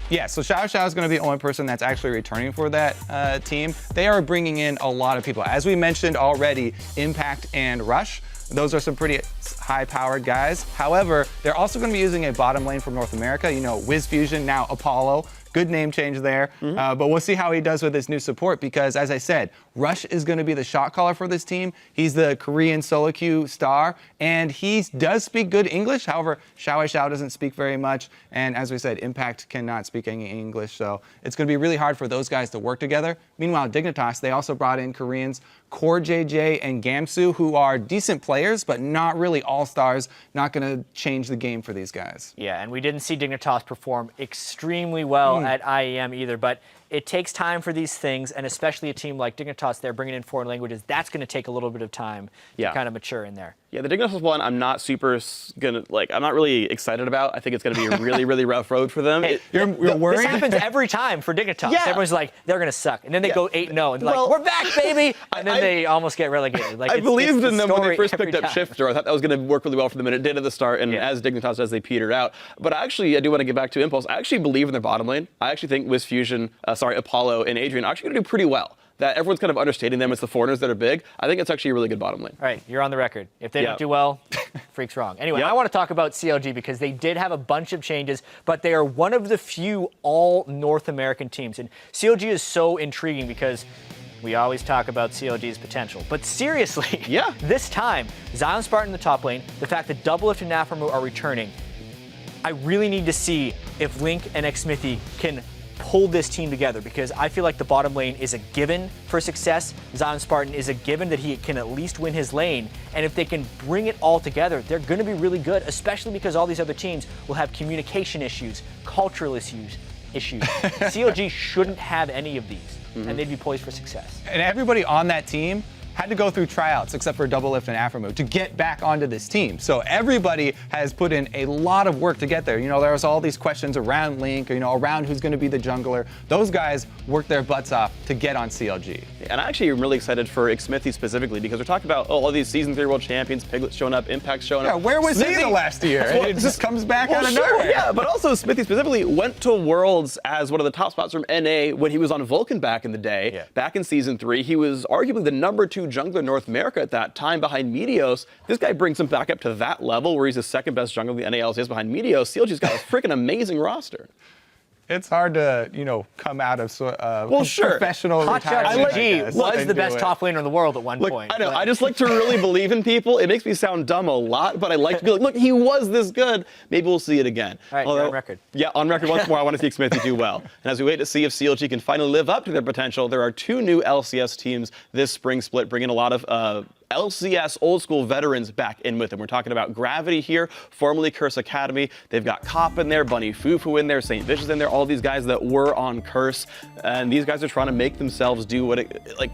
Yeah, so Xiao is going to be the only person that's actually returning for that team. They are bringing in a lot of people. As we mentioned already, Impact and Rush. Those are some pretty high-powered guys. However, they're also going to be using a bottom lane from North America. You know, WizFusion, now Apollo. Good name change there. But we'll see how he does with his new support because, as I said, Rush is going to be the shot caller for this team. He's the Korean solo queue star, and he does speak good English. However, Xiao doesn't speak very much. And as we said, Impact cannot speak any English. So it's going to be really hard for those guys to work together. Meanwhile, Dignitas, they also brought in Koreans, Core JJ and Gamsu, who are decent players, but not really all-stars, not going to change the game for these guys. Yeah, and we didn't see Dignitas perform extremely well at IEM either, but it takes time for these things, and especially a team like Dignitas, they're bringing in foreign languages. That's going to take a little bit of time to kind of mature in there. Yeah, the Dignitas one, I'm not I'm not really excited about. I think it's going to be a really, really rough road for them. Hey, you're worried? This happens every time for Dignitas. Yeah. Everyone's like, they're going to suck. And then they go 8-0 and like, we're back, baby! And then they almost get relegated. Like, I believed in them when they first every picked up time. Shifter. I thought that was going to work really well for them, and it did at the start. And as Dignitas does, they petered out. But I do want to get back to Impulse. I actually believe in their bottom lane. I actually think WizFusion, Apollo, and Adrian are actually going to do pretty well. That everyone's kind of understating them as the foreigners that are big. I think it's actually a really good bottom lane. All right, you're on the record. If they don't do well, freak's wrong. Anyway, I want to talk about CLG because they did have a bunch of changes, but they are one of the few all North American teams. And CLG is so intriguing because we always talk about CLG's potential. But seriously, this time, Zion Spartan in the top lane, the fact that Doublelift and Naframu are returning, I really need to see if Link and Xmithy can pull this team together because I feel like the bottom lane is a given for success. Zion Spartan is a given that he can at least win his lane. And if they can bring it all together, they're going to be really good, especially because all these other teams will have communication issues, cultural issues. CLG shouldn't have any of these, and they'd be poised for success. And everybody on that team had to go through tryouts, except for Doublelift and Aframo, to get back onto this team. So everybody has put in a lot of work to get there. You know, there was all these questions around Link, or, you know, around who's going to be the jungler. Those guys worked their butts off to get on CLG. And I actually am really excited for Xmithy specifically because we're talking about all these Season 3 World Champions, Piglet showing up, Impact showing up. Yeah, where was he the last year? It just comes back out of nowhere. Yeah, but also Smithy specifically went to Worlds as one of the top spots from NA when he was on Vulcan back in the day. Back in Season 3, he was arguably the #2 jungler in North America at that time behind Meteos. This guy brings him back up to that level where he's the second best jungler in the NALCS behind Meteos. CLG's got a freaking amazing roster. It's hard to, you know, come out of professional Hotshot retirement. GG was the best top laner in the world at one point. I know. I just like to really believe in people. It makes me sound dumb a lot, but I like to be like, look, he was this good. Maybe we'll see it again. All right, you're on record. Yeah, on record once more. I want to see Xmithy do well. And as we wait to see if CLG can finally live up to their potential, there are 2 new LCS teams this spring split, bringing a lot of LCS old school veterans back in with them. We're talking about Gravity here, formerly Curse Academy. They've got Cop in there, Bunny Fufu in there, St. Vicious in there, all these guys that were on Curse. And these guys are trying to make themselves do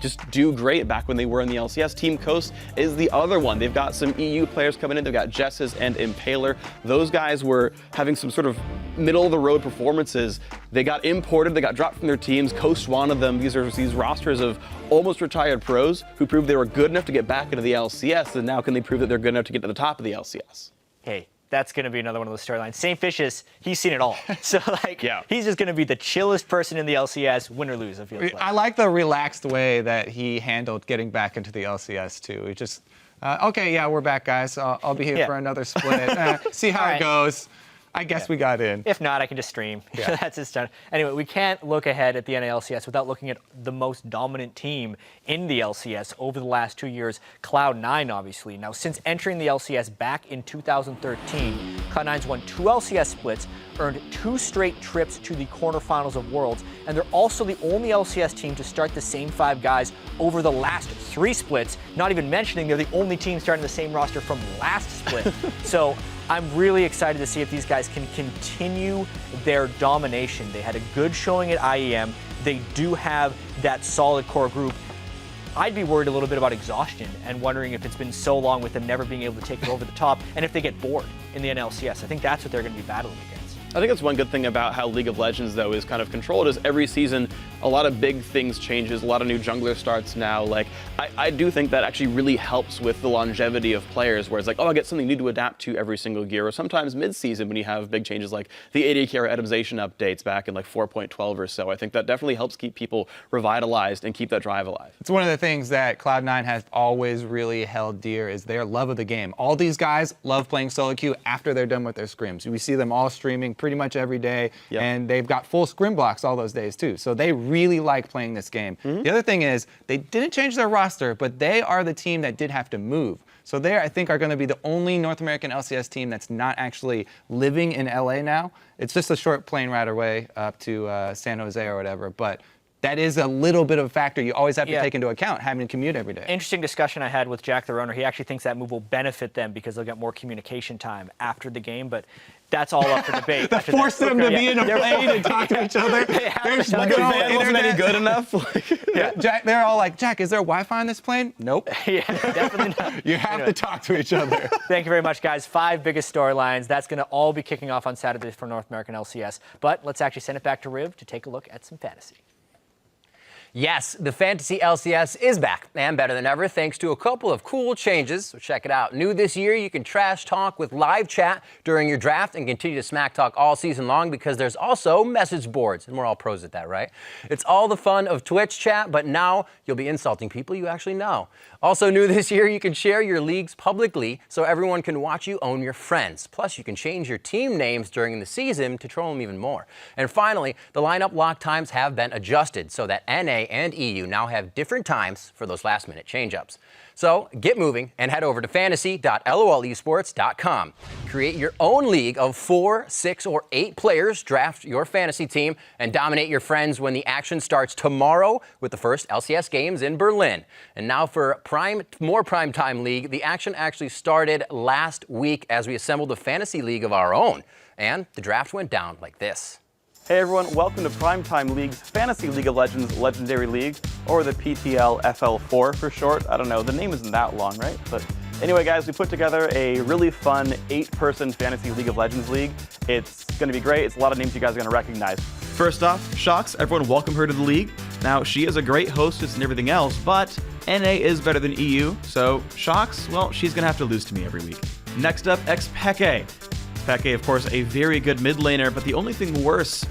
just do great back when they were in the LCS. Team Coast is the other one. They've got some EU players coming in. They've got Jesses and Impaler. Those guys were having some sort of middle of the road performances. They got imported, they got dropped from their teams. Coast wanted them. These are these rosters of almost retired pros who proved they were good enough to get back into the LCS, and now can they prove that they're good enough to get to the top of the LCS? Hey, that's going to be another one of those storylines. St. Vicious, he's seen it all. So, he's just going to be the chillest person in the LCS, win or lose, it feels like. I like the relaxed way that he handled getting back into the LCS, too. He just, okay, yeah, we're back, guys. I'll be here for another split. See how it goes. I guess we got in. If not, I can just stream. That's just done. Anyway, we can't look ahead at the NALCS without looking at the most dominant team in the LCS over the last 2 years, Cloud9, obviously. Now, since entering the LCS back in 2013, Cloud9's won 2 LCS splits, earned 2 straight trips to the quarterfinals of Worlds, and they're also the only LCS team to start the same 5 guys over the last 3 splits, not even mentioning they're the only team starting the same roster from last split. So I'm really excited to see if these guys can continue their domination. They had a good showing at IEM. They do have that solid core group. I'd be worried a little bit about exhaustion and wondering if it's been so long with them never being able to take it over the top and if they get bored in the NLCS. I think that's what they're going to be battling against. I think that's one good thing about how League of Legends, though, is kind of controlled, is every season a lot of big things changes, a lot of new jungler starts now. Like, I do think that actually really helps with the longevity of players, where it's like, oh, I get something new to adapt to every single year, or sometimes mid-season when you have big changes like the AD carry itemization updates back in like 4.12 or so. I think that definitely helps keep people revitalized and keep that drive alive. It's one of the things that Cloud9 has always really held dear is their love of the game. All these guys love playing solo queue after they're done with their scrims. We see them all streaming pretty much every day, and they've got full scrim blocks all those days too. So they really like playing this game. The other thing is they didn't change their roster, but they are the team that did have to move. So they, I think, are going to be the only North American LCS team that's not actually living in LA now. It's just a short plane ride away up to San Jose or whatever, but that is a little bit of a factor you always have to take into account, having to commute every day. Interesting discussion I had with Jack, their owner. He actually thinks that move will benefit them because they'll get more communication time after the game, but that's all up for debate. Force them to be in a plane and talk to each other. There's no internet. Wasn't any good enough. Jack, they're all like, Jack, is there Wi-Fi on this plane? Nope. Yeah, definitely not. You have to talk to each other. Thank you very much, guys. 5 biggest storylines. That's going to all be kicking off on Saturday for North American LCS. But let's actually send it back to Riv to take a look at some fantasy. Yes, the Fantasy LCS is back and better than ever thanks to a couple of cool changes. So check it out. New this year, you can trash talk with live chat during your draft and continue to smack talk all season long because there's also message boards. And we're all pros at that, right? It's all the fun of Twitch chat, but now you'll be insulting people you actually know. Also new this year, you can share your leagues publicly so everyone can watch you own your friends. Plus, you can change your team names during the season to troll them even more. And finally, the lineup lock times have been adjusted so that NA and EU now have different times for those last-minute change-ups. So get moving and head over to fantasy.lolesports.com. Create your own league of 4, 6, or 8 players, draft your fantasy team, and dominate your friends when the action starts tomorrow with the first LCS games in Berlin. And now for more PrimeTime League, the action actually started last week as we assembled a fantasy league of our own. And the draft went down like this. Hey everyone, welcome to PrimeTime League's Fantasy League of Legends Legendary League, or the PTL FL4 for short. I don't know, the name isn't that long, right? But anyway, guys, we put together a really fun 8-person Fantasy League of Legends league. It's going to be great. It's a lot of names you guys are going to recognize. First off, Shox, everyone welcome her to the league. Now, she is a great hostess and everything else, but NA is better than EU, so Shox, well, she's going to have to lose to me every week. Next up, Xpeke. Xpeke, of course, a very good mid laner, but the only thing worse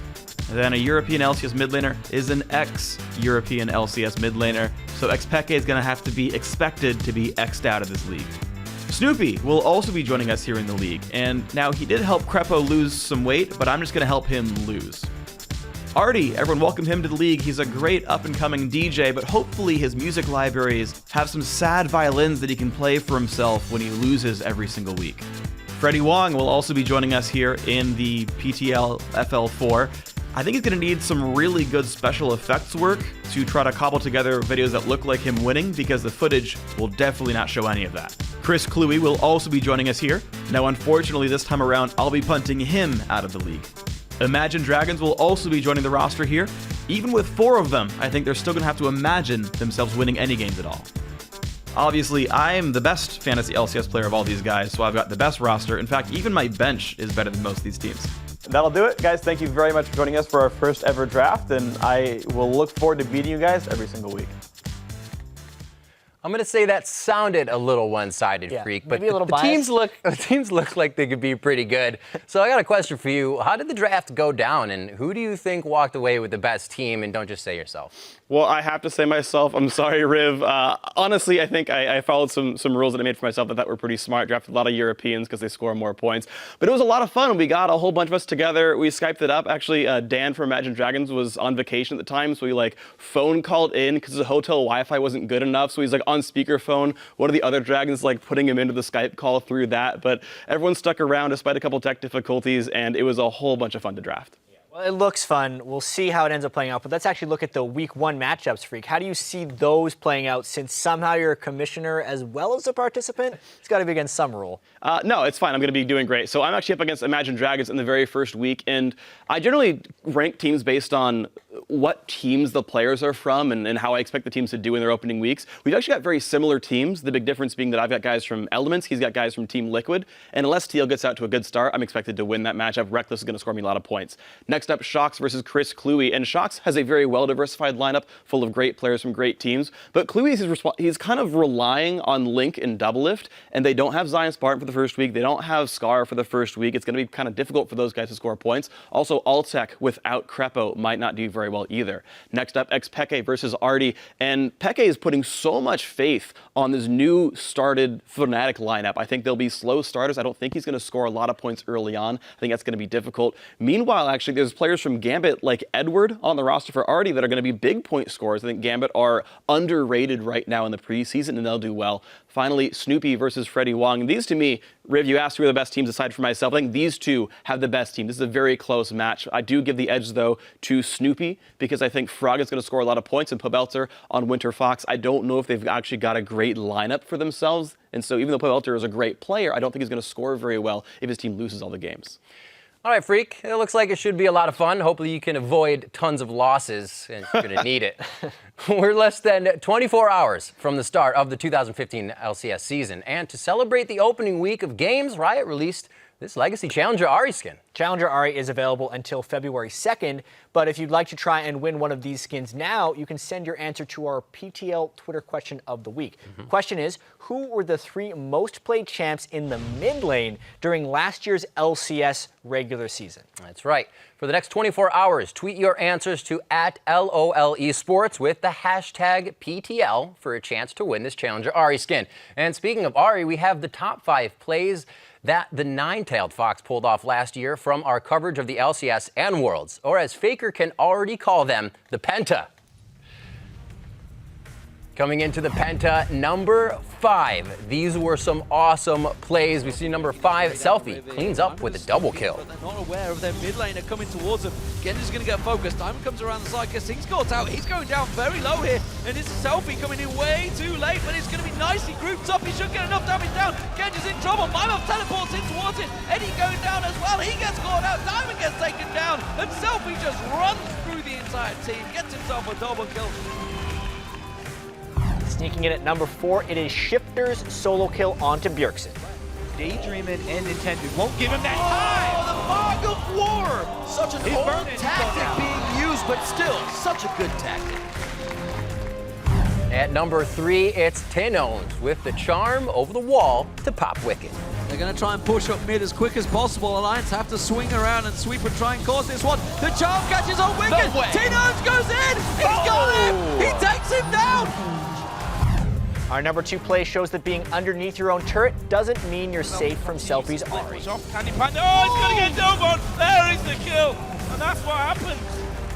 than a European LCS mid laner is an ex-European LCS mid laner, so Xpeke is going to have to be expected to be X'd out of this league. Snoopy will also be joining us here in the league, and now he did help Crepo lose some weight, but I'm just going to help him lose. Artie, everyone welcome him to the league. He's a great up-and-coming DJ, but hopefully his music libraries have some sad violins that he can play for himself when he loses every single week. Freddie Wong will also be joining us here in the PTL FL4. I think he's going to need some really good special effects work to try to cobble together videos that look like him winning, because the footage will definitely not show any of that. Chris Cluey will also be joining us here. Now, unfortunately, this time around, I'll be punting him out of the league. Imagine Dragons will also be joining the roster here. Even with 4 of them, I think they're still going to have to imagine themselves winning any games at all. Obviously, I am the best fantasy LCS player of all these guys, so I've got the best roster. In fact, even my bench is better than most of these teams. That'll do it, guys. Thank you very much for joining us for our first ever draft, and I will look forward to beating you guys every single week. I'm going to say that sounded a little one-sided, Freak, but the teams look like they could be pretty good. So I got a question for you. How did the draft go down, and who do you think walked away with the best team? And don't just say yourself. Well, I have to say myself, I'm sorry, Riv. Honestly, I think I followed some rules that I made for myself that were pretty smart. Drafted a lot of Europeans because they score more points. But it was a lot of fun. We got a whole bunch of us together. We Skyped it up. Actually, Dan from Imagine Dragons was on vacation at the time, so we phone called in because the hotel Wi-Fi wasn't good enough. So he's on speakerphone. One of the other Dragons putting him into the Skype call through that. But everyone stuck around despite a couple tech difficulties, and it was a whole bunch of fun to draft. Well, it looks fun. We'll see how it ends up playing out. But let's actually look at the week 1 matchups, Freak. How do you see those playing out since somehow you're a commissioner as well as a participant? It's got to be against some rule. No, it's fine. I'm going to be doing great. So I'm actually up against Imagine Dragons in the very first week. And I generally rank teams based on what teams the players are from and how I expect the teams to do in their opening weeks. We've actually got very similar teams. The big difference being that I've got guys from Elements. He's got guys from Team Liquid. And unless Teal gets out to a good start, I'm expected to win that matchup. Reckless is going to score me a lot of points. Next up, Shox versus Chris Kluwe. And Shox has a very well-diversified lineup full of great players from great teams. But Kluwe, he's kind of relying on Link and Doublelift. And they don't have Zion Spartan for the first week. They don't have Scar for the first week. It's going to be kind of difficult for those guys to score points. Also, Altec without Crepo might not do very well either. Next up, Peke versus Artie. And Peke is putting so much faith on this new started Fnatic lineup. I think they'll be slow starters. I don't think he's going to score a lot of points early on. I think that's going to be difficult. Meanwhile, actually, there's players from Gambit like Edward on the roster for Artie that are going to be big point scorers. I think Gambit are underrated right now in the preseason, and they'll do well. Finally, Snoopy versus Freddie Wong. And these, to me, Riv, you asked who are the best teams aside from myself. I think these two have the best team. This is a very close match. I do give the edge, though, to Snoopy because I think Frog is going to score a lot of points and Pobelter on Winter Fox. I don't know if they've actually got a great lineup for themselves. And so even though Pobelter is a great player, I don't think he's going to score very well if his team loses all the games. All right, Freak. It looks like it should be a lot of fun. Hopefully you can avoid tons of losses, and you're going to need it. We're less than 24 hours from the start of the 2015 LCS season. And to celebrate the opening week of games, Riot released this Legacy Challenger Ahri skin. Challenger Ahri is available until February 2nd, but if you'd like to try and win one of these skins now, you can send your answer to our PTL Twitter question of the week. Question is, who were the 3 most played champs in the mid lane during last year's LCS regular season? That's right. For the next 24 hours, tweet your answers to @LOLesports with the hashtag PTL for a chance to win this Challenger Ahri skin. And speaking of Ahri, we have the top 5 plays that the nine-tailed fox pulled off last year from our coverage of the LCS and Worlds, or as Faker can already call them, the Penta. Coming into the Penta, number 5. These were some awesome plays. We see number 5, Selfie, cleans up with a double kill. But they're not aware of their mid laner coming towards them. Genji's going to get focused. Diamond comes around the side, gets Sing's caught out. He's going down very low here. And it's Selfie coming in way too late, but it's going to be nicely grouped up. He should get enough damage down. Genji's in trouble. Mimov teleports in towards it. Eddie going down as well. He gets caught out. Diamond gets taken down. And Selfie just runs through the entire team. Gets himself a double kill. Sneaking in at number 4, it is Shifter's solo kill onto Bjergsen. Daydreaming and intended won't give him that time. Oh, the fog of war! Such an old tactic being used, but still such a good tactic. At number 3, it's Tenones with the charm over the wall to pop Wicked. They're going to try and push up mid as quick as possible. Alliance have to swing around and sweep and try and cause this one. The charm catches on Wicked. No way. Tenones goes in. He's got him. He takes him down. Our number 2 play shows that being underneath your own turret doesn't mean you're safe from Selfie's Ahri. Candy Panda. Oh, he's going to get Dobon. There is the kill. And that's what happened.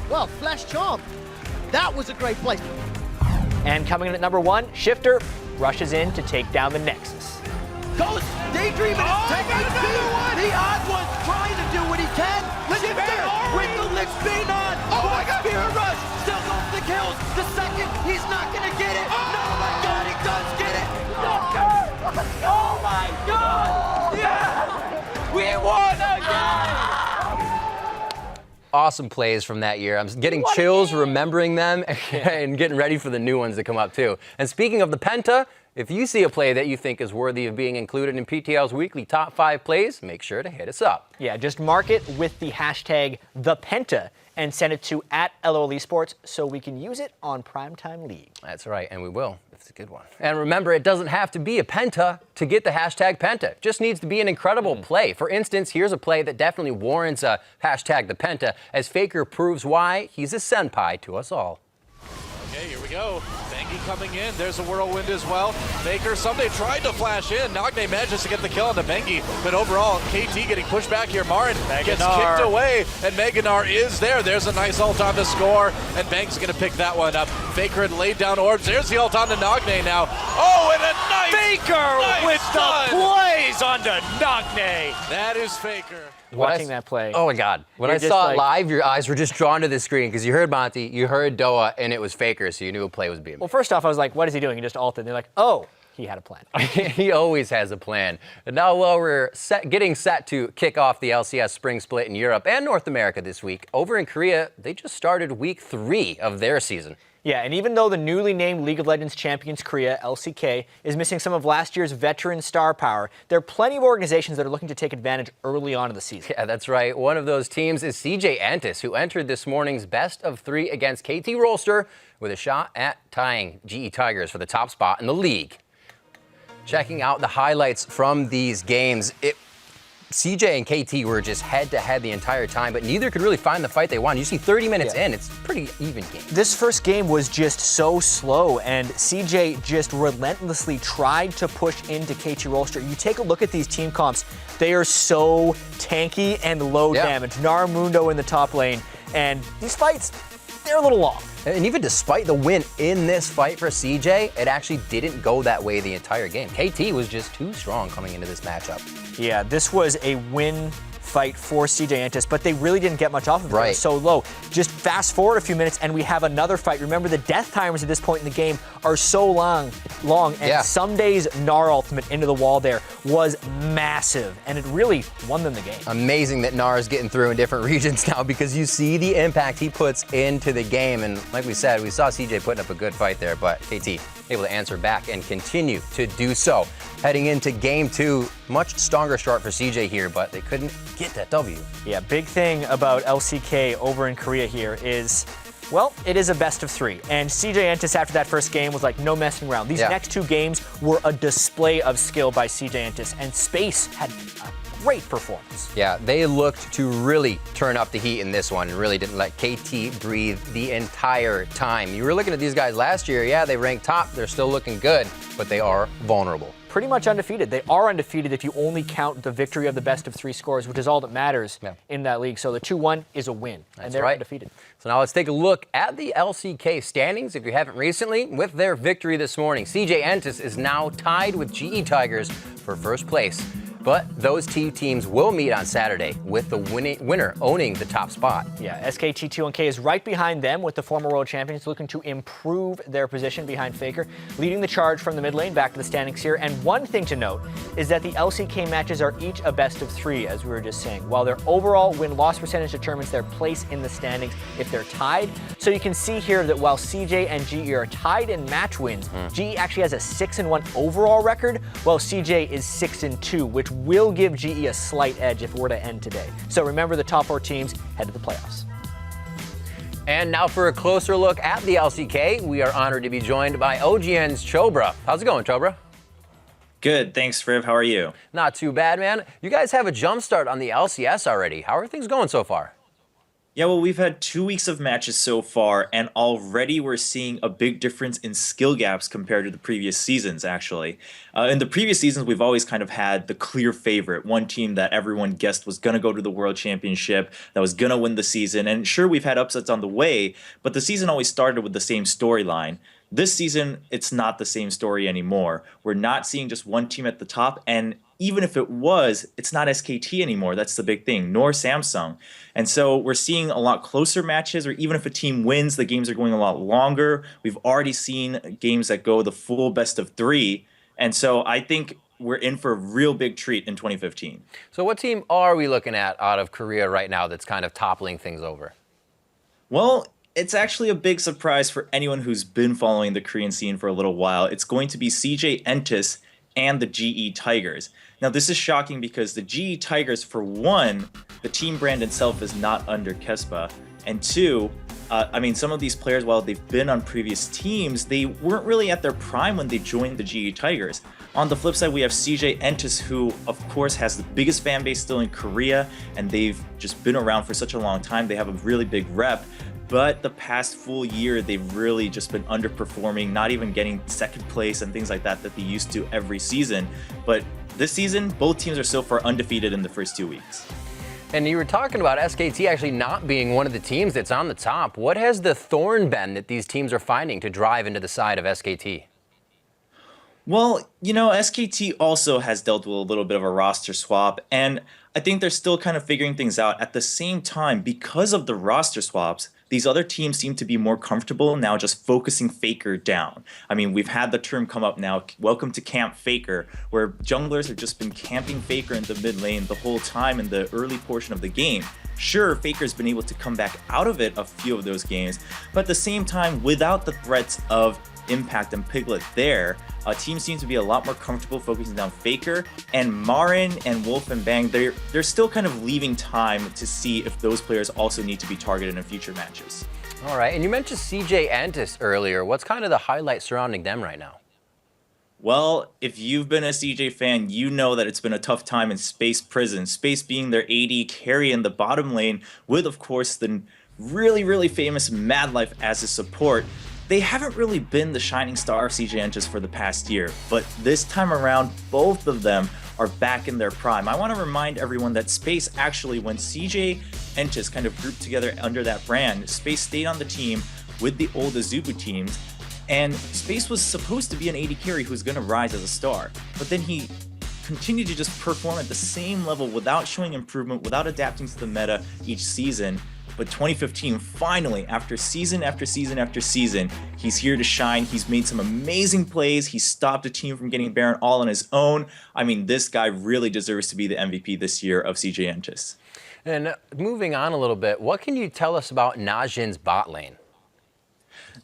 Well, Flash Charm. That was a great play. And coming in at number 1, Shifter rushes in to take down the Nexus. Goes Daydreaming. Taking the odd one's trying to do what he can. Shifter with the lift spin on. Oh my God. Spirit Rush. Still goes for the kills. The second, he's not going to get it. No, my God, he does get it. Oh my God. Yeah. We won again. Awesome plays from that year. I'm getting chills remembering them and getting ready for the new ones to come up too. And speaking of the Penta, if you see a play that you think is worthy of being included in PTL's weekly top 5 plays, make sure to hit us up. Yeah, just mark it with the hashtag #ThePenta and send it to @LOLesports so we can use it on Primetime League. That's right, and we will. It's a good one. And remember, it doesn't have to be a Penta to get the hashtag Penta. It just needs to be an incredible play. For instance, here's a play that definitely warrants a hashtag the Penta, as Faker proves why he's a senpai to us all. Okay, here we go. Bengi coming in. There's a whirlwind as well. Faker someday tried to flash in. Nagne manages to get the kill on the Bengi, but overall, KT getting pushed back here. Marin gets kicked away, and Meganar is there. There's a nice ult on the score, and Bang's going to pick that one up. Faker had laid down orbs. There's the ult on the Nagne now. Oh, and a nice Faker with the plays on the Nagne. That is Faker. Watching that play. Oh my God. When I You're just saw it like- live, your eyes were just drawn to the screen because you heard Monty, you heard Doa, and it was Faker, so you knew a play was being made. Well, first off, I was like, what is he doing? He just ulted. And they're like, oh, he had a plan. He always has a plan. And now, while we're getting set to kick off the LCS spring split in Europe and North America this week, over in Korea, they just started week 3 of their season. Yeah, and even though the newly named League of Legends champions Korea, LCK, is missing some of last year's veteran star power, there are plenty of organizations that are looking to take advantage early on in the season. Yeah, that's right. One of those teams is CJ Entis, who entered this morning's best of 3 against KT Rolster with a shot at tying GE Tigers for the top spot in the league. Checking out the highlights from these games, CJ and KT were just head-to-head the entire time, but neither could really find the fight they wanted. You see 30 minutes in, it's a pretty even game. This first game was just so slow, and CJ just relentlessly tried to push into KT Rolster. You take a look at these team comps, they are so tanky and low damage. Naramundo in the top lane, and these fights, they're a little long. And even despite the win in this fight for CJ, it actually didn't go that way the entire game. KT was just too strong coming into this matchup. Yeah, this was a win fight for CJ Entis, but they really didn't get much off of it. It was so low. Just fast forward a few minutes and we have another fight. Remember, the death timers at this point in the game are so long, and some days Gnar ultimate into the wall there was massive, and it really won them the game. Amazing that Gnar is getting through in different regions now because you see the impact he puts into the game, and like we said, we saw CJ putting up a good fight there, but KT able to answer back and continue to do so. Heading into game 2, much stronger start for CJ here, but they couldn't get that W. Yeah, big thing about LCK over in Korea here is, well, it is a best of 3. And CJ Entis after that first game was like, no messing around. These next 2 games were a display of skill by CJ Entis, and Space had a great performance. Yeah, they looked to really turn up the heat in this one and really didn't let KT breathe the entire time. You were looking at these guys last year, yeah, they ranked top, they're still looking good, but they are vulnerable. Pretty much undefeated. They are undefeated if you only count the victory of the best of 3 scores, which is all that matters in that league. So the 2-1 is a win, and they're undefeated. So now let's take a look at the LCK standings, if you haven't recently, with their victory this morning. CJ Entis is now tied with GE Tigers for first place. But those 2 teams will meet on Saturday with the winner owning the top spot. Yeah, SKT2NK is right behind them with the former world champions looking to improve their position behind Faker, leading the charge from the mid lane back to the standings here. And one thing to note is that the LCK matches are each a best of 3, as we were just saying, while their overall win-loss percentage determines their place in the standings if they're tied. So you can see here that while CJ and GE are tied in match wins, GE actually has a 6-1 overall record, while CJ is 6-2, which will give GE a slight edge if it were to end today. So remember, the top 4 teams head to the playoffs. And now for a closer look at the LCK, we are honored to be joined by OGN's Chobra. How's it going, Chobra? Good, thanks, Riv. How are you? Not too bad, man. You guys have a jump start on the LCS already. How are things going so far? Yeah, well, we've had 2 weeks of matches so far, and already we're seeing a big difference in skill gaps compared to the previous seasons, actually. In the previous seasons, we've always kind of had the clear favorite, one team that everyone guessed was going to go to the World Championship, that was going to win the season. And sure, we've had upsets on the way, but the season always started with the same storyline. This season, it's not the same story anymore. We're not seeing just one team at the top, and even if it was, it's not SKT anymore. That's the big thing, nor Samsung. And so we're seeing a lot closer matches, or even if a team wins, the games are going a lot longer. We've already seen games that go the full best of 3. And so I think we're in for a real big treat in 2015. So what team are we looking at out of Korea right now that's kind of toppling things over? Well, it's actually a big surprise for anyone who's been following the Korean scene for a little while. It's going to be CJ Entis and the GE Tigers. Now, this is shocking because the GE Tigers, for one, the team brand itself is not under Kespa, and 2, I mean, some of these players, while they've been on previous teams, they weren't really at their prime when they joined the GE Tigers. On the flip side, we have CJ Entis, who, of course, has the biggest fan base still in Korea, and they've just been around for such a long time. They have a really big rep. But the past full year, they've really just been underperforming, not even getting second place and things like that they used to every season. But this season, both teams are so far undefeated in the first 2 weeks. And you were talking about SKT actually not being one of the teams that's on the top. What has the thorn been that these teams are finding to drive into the side of SKT? Well, SKT also has dealt with a little bit of a roster swap, and I think they're still kind of figuring things out. At the same time, because of the roster swaps, these other teams seem to be more comfortable now just focusing Faker down. I mean, we've had the term come up now, welcome to Camp Faker, where junglers have just been camping Faker in the mid lane the whole time in the early portion of the game. Sure, Faker's been able to come back out of it a few of those games, but at the same time, without the threats of Impact and Piglet there, teams seem to be a lot more comfortable focusing down Faker, and Marin and Wolf and Bang, they're still kind of leaving time to see if those players also need to be targeted in future matches. All right, and you mentioned CJ Entis earlier. What's kind of the highlight surrounding them right now? Well, if you've been a CJ fan, you know that it's been a tough time in Space Prison. Space being their AD carry in the bottom lane with, of course, the really, really famous Mad Life as his support. They haven't really been the shining star of CJ Entis for the past year, but this time around, both of them are back in their prime. I want to remind everyone that Space actually, when CJ Entis kind of grouped together under that brand, Space stayed on the team with the old Azubu teams, and Space was supposed to be an AD carry who's going to rise as a star, but then he continued to just perform at the same level without showing improvement, without adapting to the meta each season. But 2015, finally, after season after season after season, he's here to shine. He's made some amazing plays. He stopped a team from getting Baron all on his own. I mean, this guy really deserves to be the MVP this year of CJ Entis. And moving on a little bit, what can you tell us about Najin's bot lane?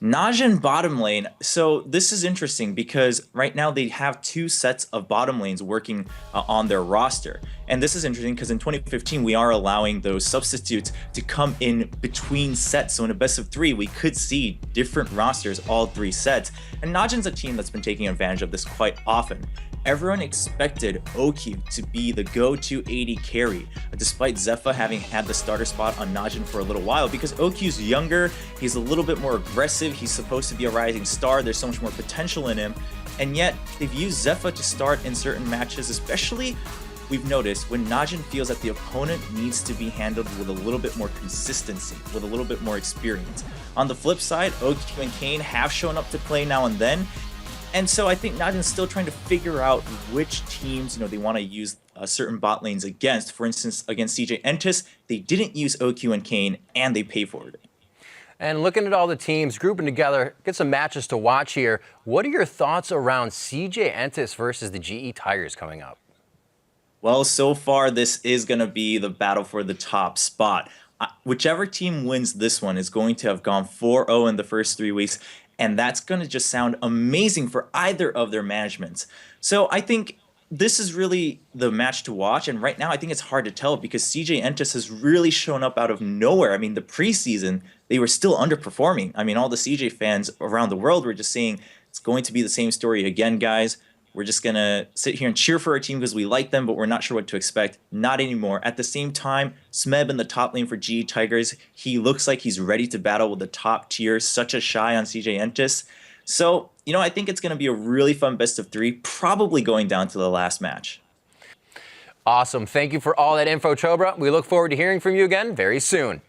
Najin bottom lane. So this is interesting because right now they have two sets of bottom lanes working on their roster. And this is interesting because in 2015, we are allowing those substitutes to come in between sets. So in a best of 3, we could see different rosters all 3 sets. And Najin's a team that's been taking advantage of this quite often. Everyone expected OQ to be the go-to AD carry, despite Zephyr having had the starter spot on Najin for a little while, because OQ's younger, he's a little bit more aggressive, he's supposed to be a rising star, there's so much more potential in him, and yet they've used Zephyr to start in certain matches, especially we've noticed when Najin feels that the opponent needs to be handled with a little bit more consistency, with a little bit more experience. On the flip side, OQ and Kane have shown up to play now and then, and so I think Najin's still trying to figure out which teams, they want to use certain bot lanes against. For instance, against CJ Entis, they didn't use OQ and Kane, and they pay for it. And looking at all the teams, grouping together, get some matches to watch here. What are your thoughts around CJ Entis versus the GE Tigers coming up? Well, so far, this is going to be the battle for the top spot. Whichever team wins this one is going to have gone 4-0 in the first 3 weeks, and that's going to just sound amazing for either of their managements. So I think this is really the match to watch, and right now I think it's hard to tell because CJ Entis has really shown up out of nowhere. I mean, the preseason, they were still underperforming. I mean, all the CJ fans around the world were just saying, it's going to be the same story again, guys. We're just going to sit here and cheer for our team because we like them, but we're not sure what to expect. Not anymore. At the same time, Smeb in the top lane for GE Tigers, he looks like he's ready to battle with the top tier. Such a shy on CJ Entis. So, I think it's going to be a really fun best of 3, probably going down to the last match. Awesome. Thank you for all that info, Chobra. We look forward to hearing from you again very soon.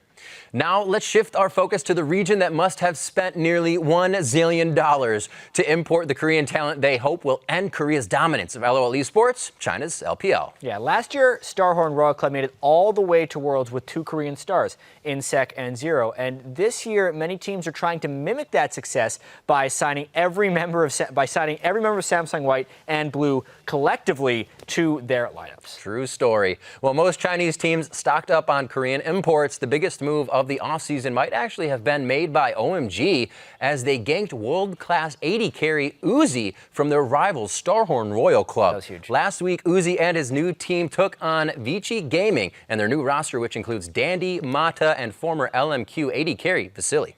Now let's shift our focus to the region that must have spent nearly $1 zillion to import the Korean talent they hope will end Korea's dominance of LOL Esports, China's LPL. Yeah, last year, Starhorn Royal Club made it all the way to Worlds with 2 Korean stars, Insec and Zero. And this year, many teams are trying to mimic that success by signing every member of Samsung White and Blue collectively to their lineups. True story. Well, most Chinese teams stocked up on Korean imports. The biggest move of the offseason might actually have been made by OMG as they ganked world-class AD carry Uzi from their rivals Starhorn Royal Club. That was huge. Last week, Uzi and his new team took on Vici Gaming and their new roster, which includes Dandy, Mata, and former LMQ AD carry Vasily.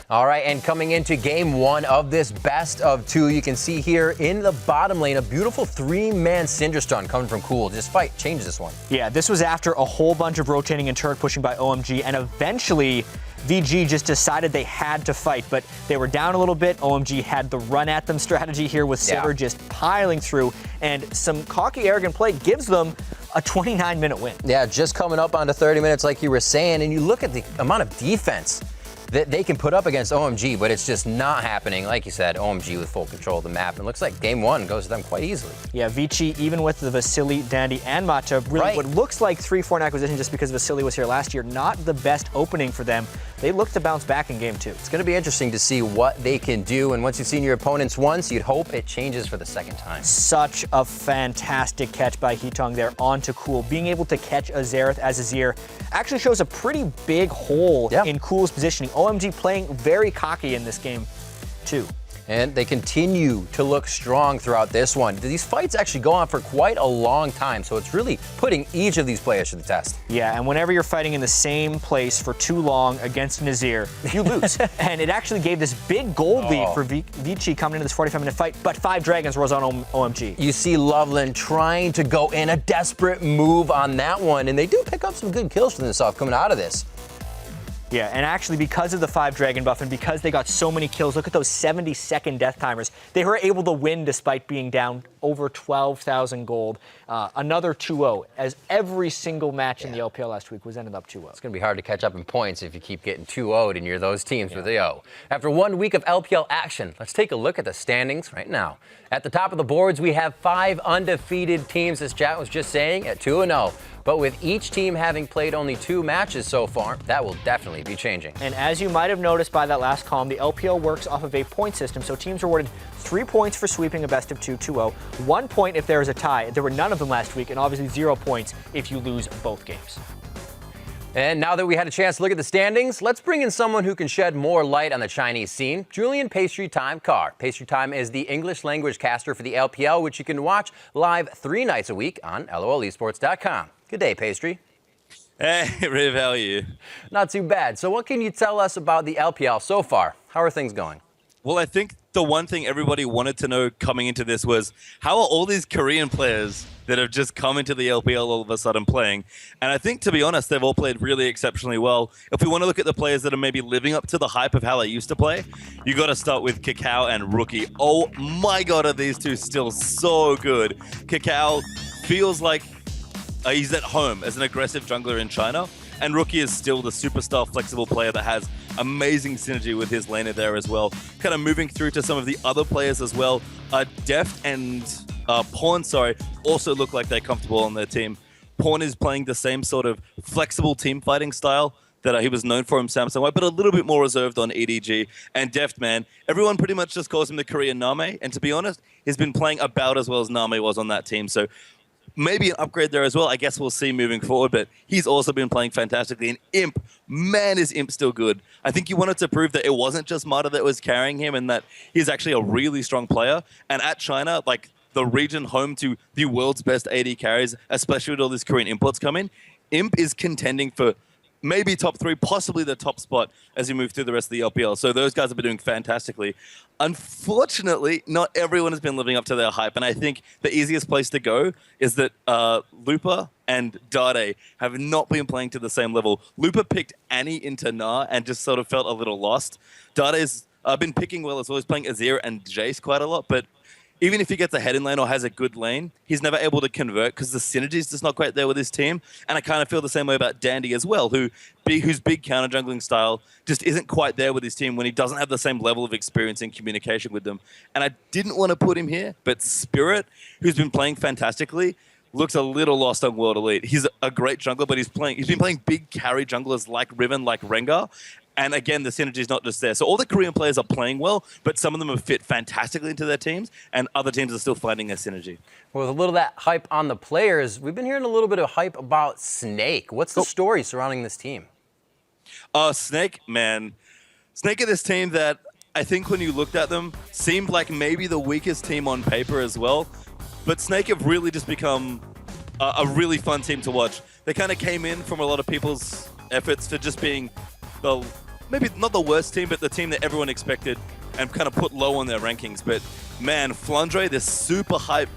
All right, and coming into game 1 of this best of 2, you can see here in the bottom lane, a beautiful 3-man Syndra stun coming from Cool. This fight changes this one. Yeah, this was after a whole bunch of rotating and turret pushing by OMG, and eventually VG just decided they had to fight, but they were down a little bit. OMG had the run at them strategy here with Silver just piling through, and some cocky, arrogant play gives them a 29-minute win. Yeah, just coming up onto 30 minutes like you were saying, and you look at the amount of defense that they can put up against OMG, but it's just not happening. Like you said, OMG with full control of the map. And it looks like game one goes to them quite easily. Yeah, Vici, even with the Vasily, Dandy, and Mata, really what looks like 3-4 acquisition just because Vasily was here last year, not the best opening for them. They look to bounce back in game two. It's going to be interesting to see what they can do. And once you've seen your opponents once, you'd hope it changes for the second time. Such a fantastic catch by Heatong there onto Cool. Being able to catch a Xerath as Azir actually shows a pretty big hole in Cool's positioning. OMG playing very cocky in this game, too. And they continue to look strong throughout this one. These fights actually go on for quite a long time, so it's really putting each of these players to the test. Yeah, and whenever you're fighting in the same place for too long against an Azir, you lose. And it actually gave this big gold lead for Vici coming into this 45-minute fight, but 5 Dragons was on OMG. You see Loveland trying to go in a desperate move on that one, and they do pick up some good kills for themselves coming out of this. Yeah, and actually because of the 5 Dragon buff and because they got so many kills, look at those 70-second death timers. They were able to win despite being down over 12,000 gold. Another 2-0, as every single match in the LPL last week was ended up 2-0. It's going to be hard to catch up in points if you keep getting 2-0'd and you're those teams with the O. After 1 week of LPL action, let's take a look at the standings right now. At the top of the boards, we have 5 undefeated teams, as Chat was just saying, at 2-0. But with each team having played only 2 matches so far, that will definitely be changing. And as you might have noticed by that last column, the LPL works off of a point system, so teams are awarded 3 points for sweeping a best of 2 2-0, 1 point if there is a tie. There were none of them last week, and obviously 0 points if you lose both games. And now that we had a chance to look at the standings, let's bring in someone who can shed more light on the Chinese scene, Julian PastryTime Carr. PastryTime is the English language caster for the LPL, which you can watch live 3 nights a week on LOLesports.com. Good day, Pastry. Hey, Riv, how are you? Not too bad. So what can you tell us about the LPL so far? How are things going? Well, I think the one thing everybody wanted to know coming into this was, how are all these Korean players that have just come into the LPL all of a sudden playing? And I think, to be honest, they've all played really exceptionally well. If we want to look at the players that are maybe living up to the hype of how they used to play, you got to start with Kakao and Rookie. Oh my God, are these two still so good? Kakao feels like he's at home as an aggressive jungler in China, and Rookie is still the superstar flexible player that has amazing synergy with his laner there as well. Kind of moving through to some of the other players as well. Deft and Pawn, also look like they're comfortable on their team. Pawn is playing the same sort of flexible team fighting style that he was known for in Samsung White, but a little bit more reserved on EDG. And Deft, man, everyone pretty much just calls him the Korean Name, and to be honest, he's been playing about as well as Name was on that team. So maybe an upgrade there as well. I guess we'll see moving forward, but he's also been playing fantastically. And Imp, man, is Imp still good. I think he wanted to prove that it wasn't just Mata that was carrying him and that he's actually a really strong player. And at China, like the region home to the world's best AD carries, especially with all these Korean imports coming, Imp is contending for maybe top 3, possibly the top spot as we move through the rest of the LPL. So those guys have been doing fantastically. Unfortunately, not everyone has been living up to their hype, and I think the easiest place to go is that Lupa and Dade have not been playing to the same level. Lupa picked Annie into Na and just sort of felt a little lost. Dade's been picking well as well. He's playing Azir and Jace quite a lot, but even if he gets ahead in lane or has a good lane, he's never able to convert because the synergy is just not quite there with his team. And I kind of feel the same way about Dandy as well, whose big counter jungling style just isn't quite there with his team when he doesn't have the same level of experience and communication with them. And I didn't want to put him here, but Spirit, who's been playing fantastically, looks a little lost on World Elite. He's a great jungler, but he's been playing big carry junglers like Riven, like Rengar. And again, the synergy is not just there. So all the Korean players are playing well, but some of them have fit fantastically into their teams, and other teams are still finding their synergy. Well, with a little of that hype on the players, we've been hearing a little bit of hype about Snake. What's the story surrounding this team? Snake, man. Snake are this team that I think when you looked at them, seemed like maybe the weakest team on paper as well. But Snake have really just become a really fun team to watch. They kind of came in from a lot of people's efforts for just being maybe not the worst team, but the team that everyone expected and kind of put low on their rankings. But man, Flandre, this super hype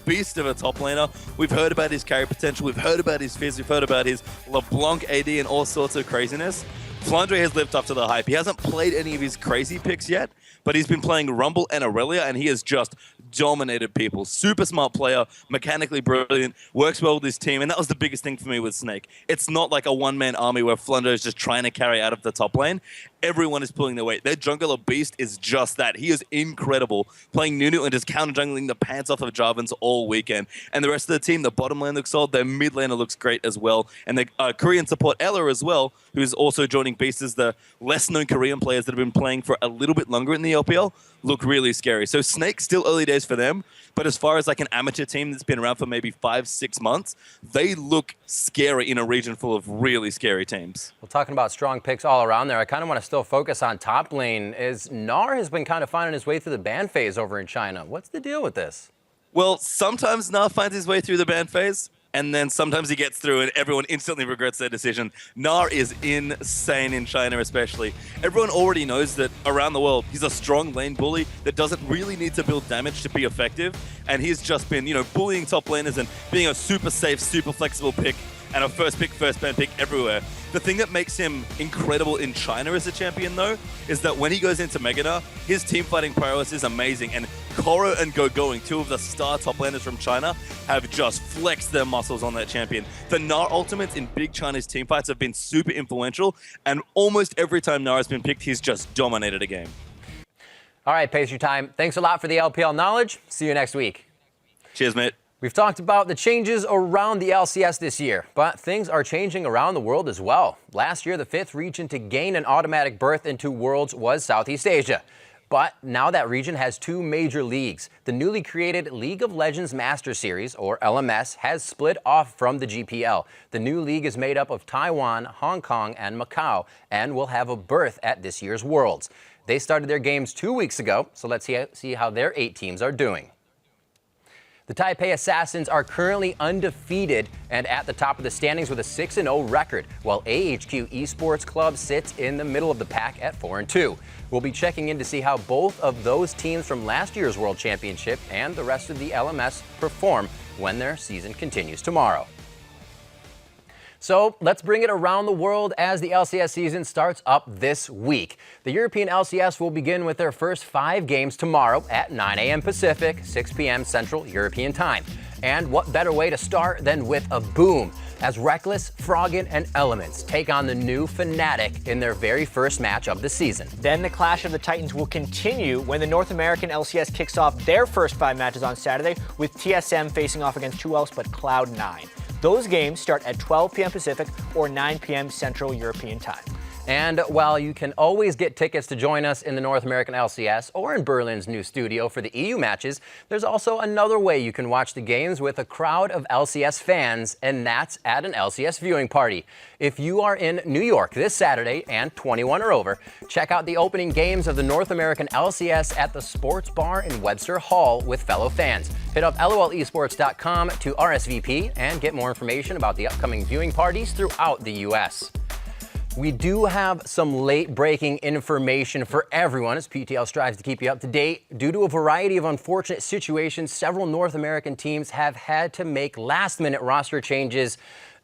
beast of a top laner. We've heard about his carry potential. We've heard about his fizz. We've heard about his LeBlanc AD and all sorts of craziness. Flandre has lived up to the hype. He hasn't played any of his crazy picks yet, but he's been playing Rumble and Aurelia, and he has just dominated people. Super smart player, mechanically brilliant, works well with his team, and that was the biggest thing for me with Snake. It's not like a one-man army where Flandre is just trying to carry out of the top lane. everyone is pulling their weight. Their jungler beast is just that. He is incredible, playing Nunu and just counter-jungling the pants off of Jarvans all weekend. And the rest of the team, the bottom lane looks solid, their mid laner looks great as well. And the Korean support Ella as well, who's also joining Beast as the less-known Korean players that have been playing for a little bit longer in the LPL, look really scary. So Snake, still early days for them, but as far as like an amateur team that's been around for maybe 5-6 months, they look scary in a region full of really scary teams. Well, talking about strong picks all around there, I kind of want to still focus on top lane, as Gnar has been kind of finding his way through the ban phase over in China. What's the deal with this? Well, sometimes Gnar finds his way through the ban phase, and then sometimes he gets through and everyone instantly regrets their decision. Gnar is insane in China especially. Everyone already knows that around the world, he's a strong lane bully that doesn't really need to build damage to be effective, and he's just been, bullying top laners and being a super safe, super flexible pick and a first pick, first ban pick everywhere. The thing that makes him incredible in China as a champion, though, is that when he goes into Mega Gnar, his team fighting prowess is amazing, and Koro and Gogoing, two of the star top laners from China, have just flexed their muscles on that champion. The Gnar ultimates in big Chinese teamfights have been super influential, and almost every time Gnar has been picked, he's just dominated a game. All right, Pastry Time. Thanks a lot for the LPL knowledge. See you next week. Cheers, mate. We've talked about the changes around the LCS this year, but things are changing around the world as well. Last year, the 5th region to gain an automatic berth into Worlds was Southeast Asia. But now that region has 2 major leagues. The newly created League of Legends Master Series, or LMS, has split off from the GPL. The new league is made up of Taiwan, Hong Kong, and Macau, and will have a berth at this year's Worlds. They started their games 2 weeks ago, so let's see how their 8 teams are doing. The Taipei Assassins are currently undefeated and at the top of the standings with a 6-0 record, while AHQ Esports Club sits in the middle of the pack at 4-2. We'll be checking in to see how both of those teams from last year's World Championship and the rest of the LMS perform when their season continues tomorrow. So let's bring it around the world as the LCS season starts up this week. The European LCS will begin with their first 5 games tomorrow at 9 a.m. Pacific, 6 p.m. Central European Time. And what better way to start than with a boom, as Reckless, Froggen, and Elements take on the new Fnatic in their very first match of the season. Then the Clash of the Titans will continue when the North American LCS kicks off their first 5 matches on Saturday, with TSM facing off against who else but Cloud9. Those games start at 12 p.m. Pacific or 9 p.m. Central European Time. And while you can always get tickets to join us in the North American LCS or in Berlin's new studio for the EU matches, there's also another way you can watch the games with a crowd of LCS fans, and that's at an LCS viewing party. If you are in New York this Saturday and 21 or over, check out the opening games of the North American LCS at the Sports Bar in Webster Hall with fellow fans. Hit up lolesports.com to RSVP and get more information about the upcoming viewing parties throughout the U.S. We do have some late-breaking information for everyone as PTL strives to keep you up to date. Due to a variety of unfortunate situations, several North American teams have had to make last-minute roster changes,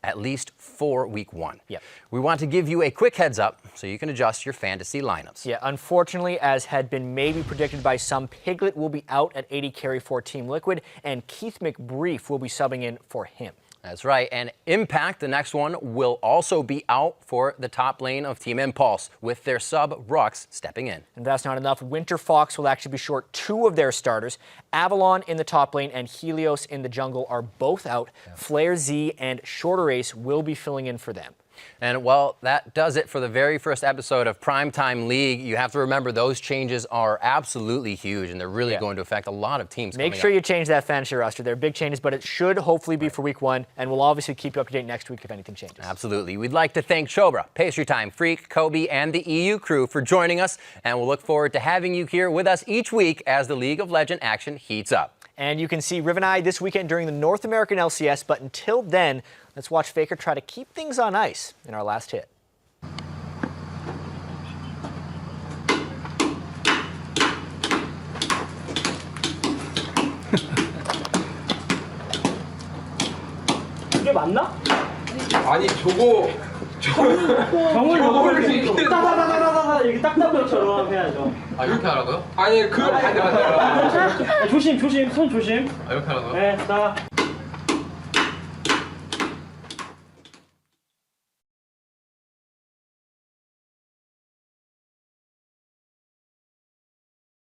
at least for Week 1. Yep. We want to give you a quick heads up so you can adjust your fantasy lineups. Yeah, unfortunately, as had been maybe predicted by some, Piglet will be out at 80 carry for Team Liquid, and Keith McBrief will be subbing in for him. That's right, and Impact, the next one, will also be out for the top lane of Team Impulse, with their sub, Rux, stepping in. And that's not enough. Winter Fox will actually be short 2 of their starters. Avalon in the top lane and Helios in the jungle are both out. Yeah. Flare Z and Shorter Ace will be filling in for them. And, well, that does it for the very first episode of Primetime League. You have to remember those changes are absolutely huge, and they're really going to affect a lot of teams. Make sure you change that fantasy roster. They're big changes, but it should hopefully be for Week 1, and we'll obviously keep you up to date next week if anything changes. Absolutely. We'd like to thank Chobra, Pastry Time, Freak, Kobe, and the EU crew for joining us, and we'll look forward to having you here with us each week as the League of Legends action heats up. And you can see Riv and I this weekend during the North American LCS, but until then, let's watch Faker try to keep things on ice in our last hit. 이게 맞나? 아니 저거 정을 이렇게 따다다다다다 이렇게 딱딱처럼 해야죠. 아 이렇게 하라고요? 아니 그 반대 조심 손 조심. 아 이렇게 하라고요? 네, 자.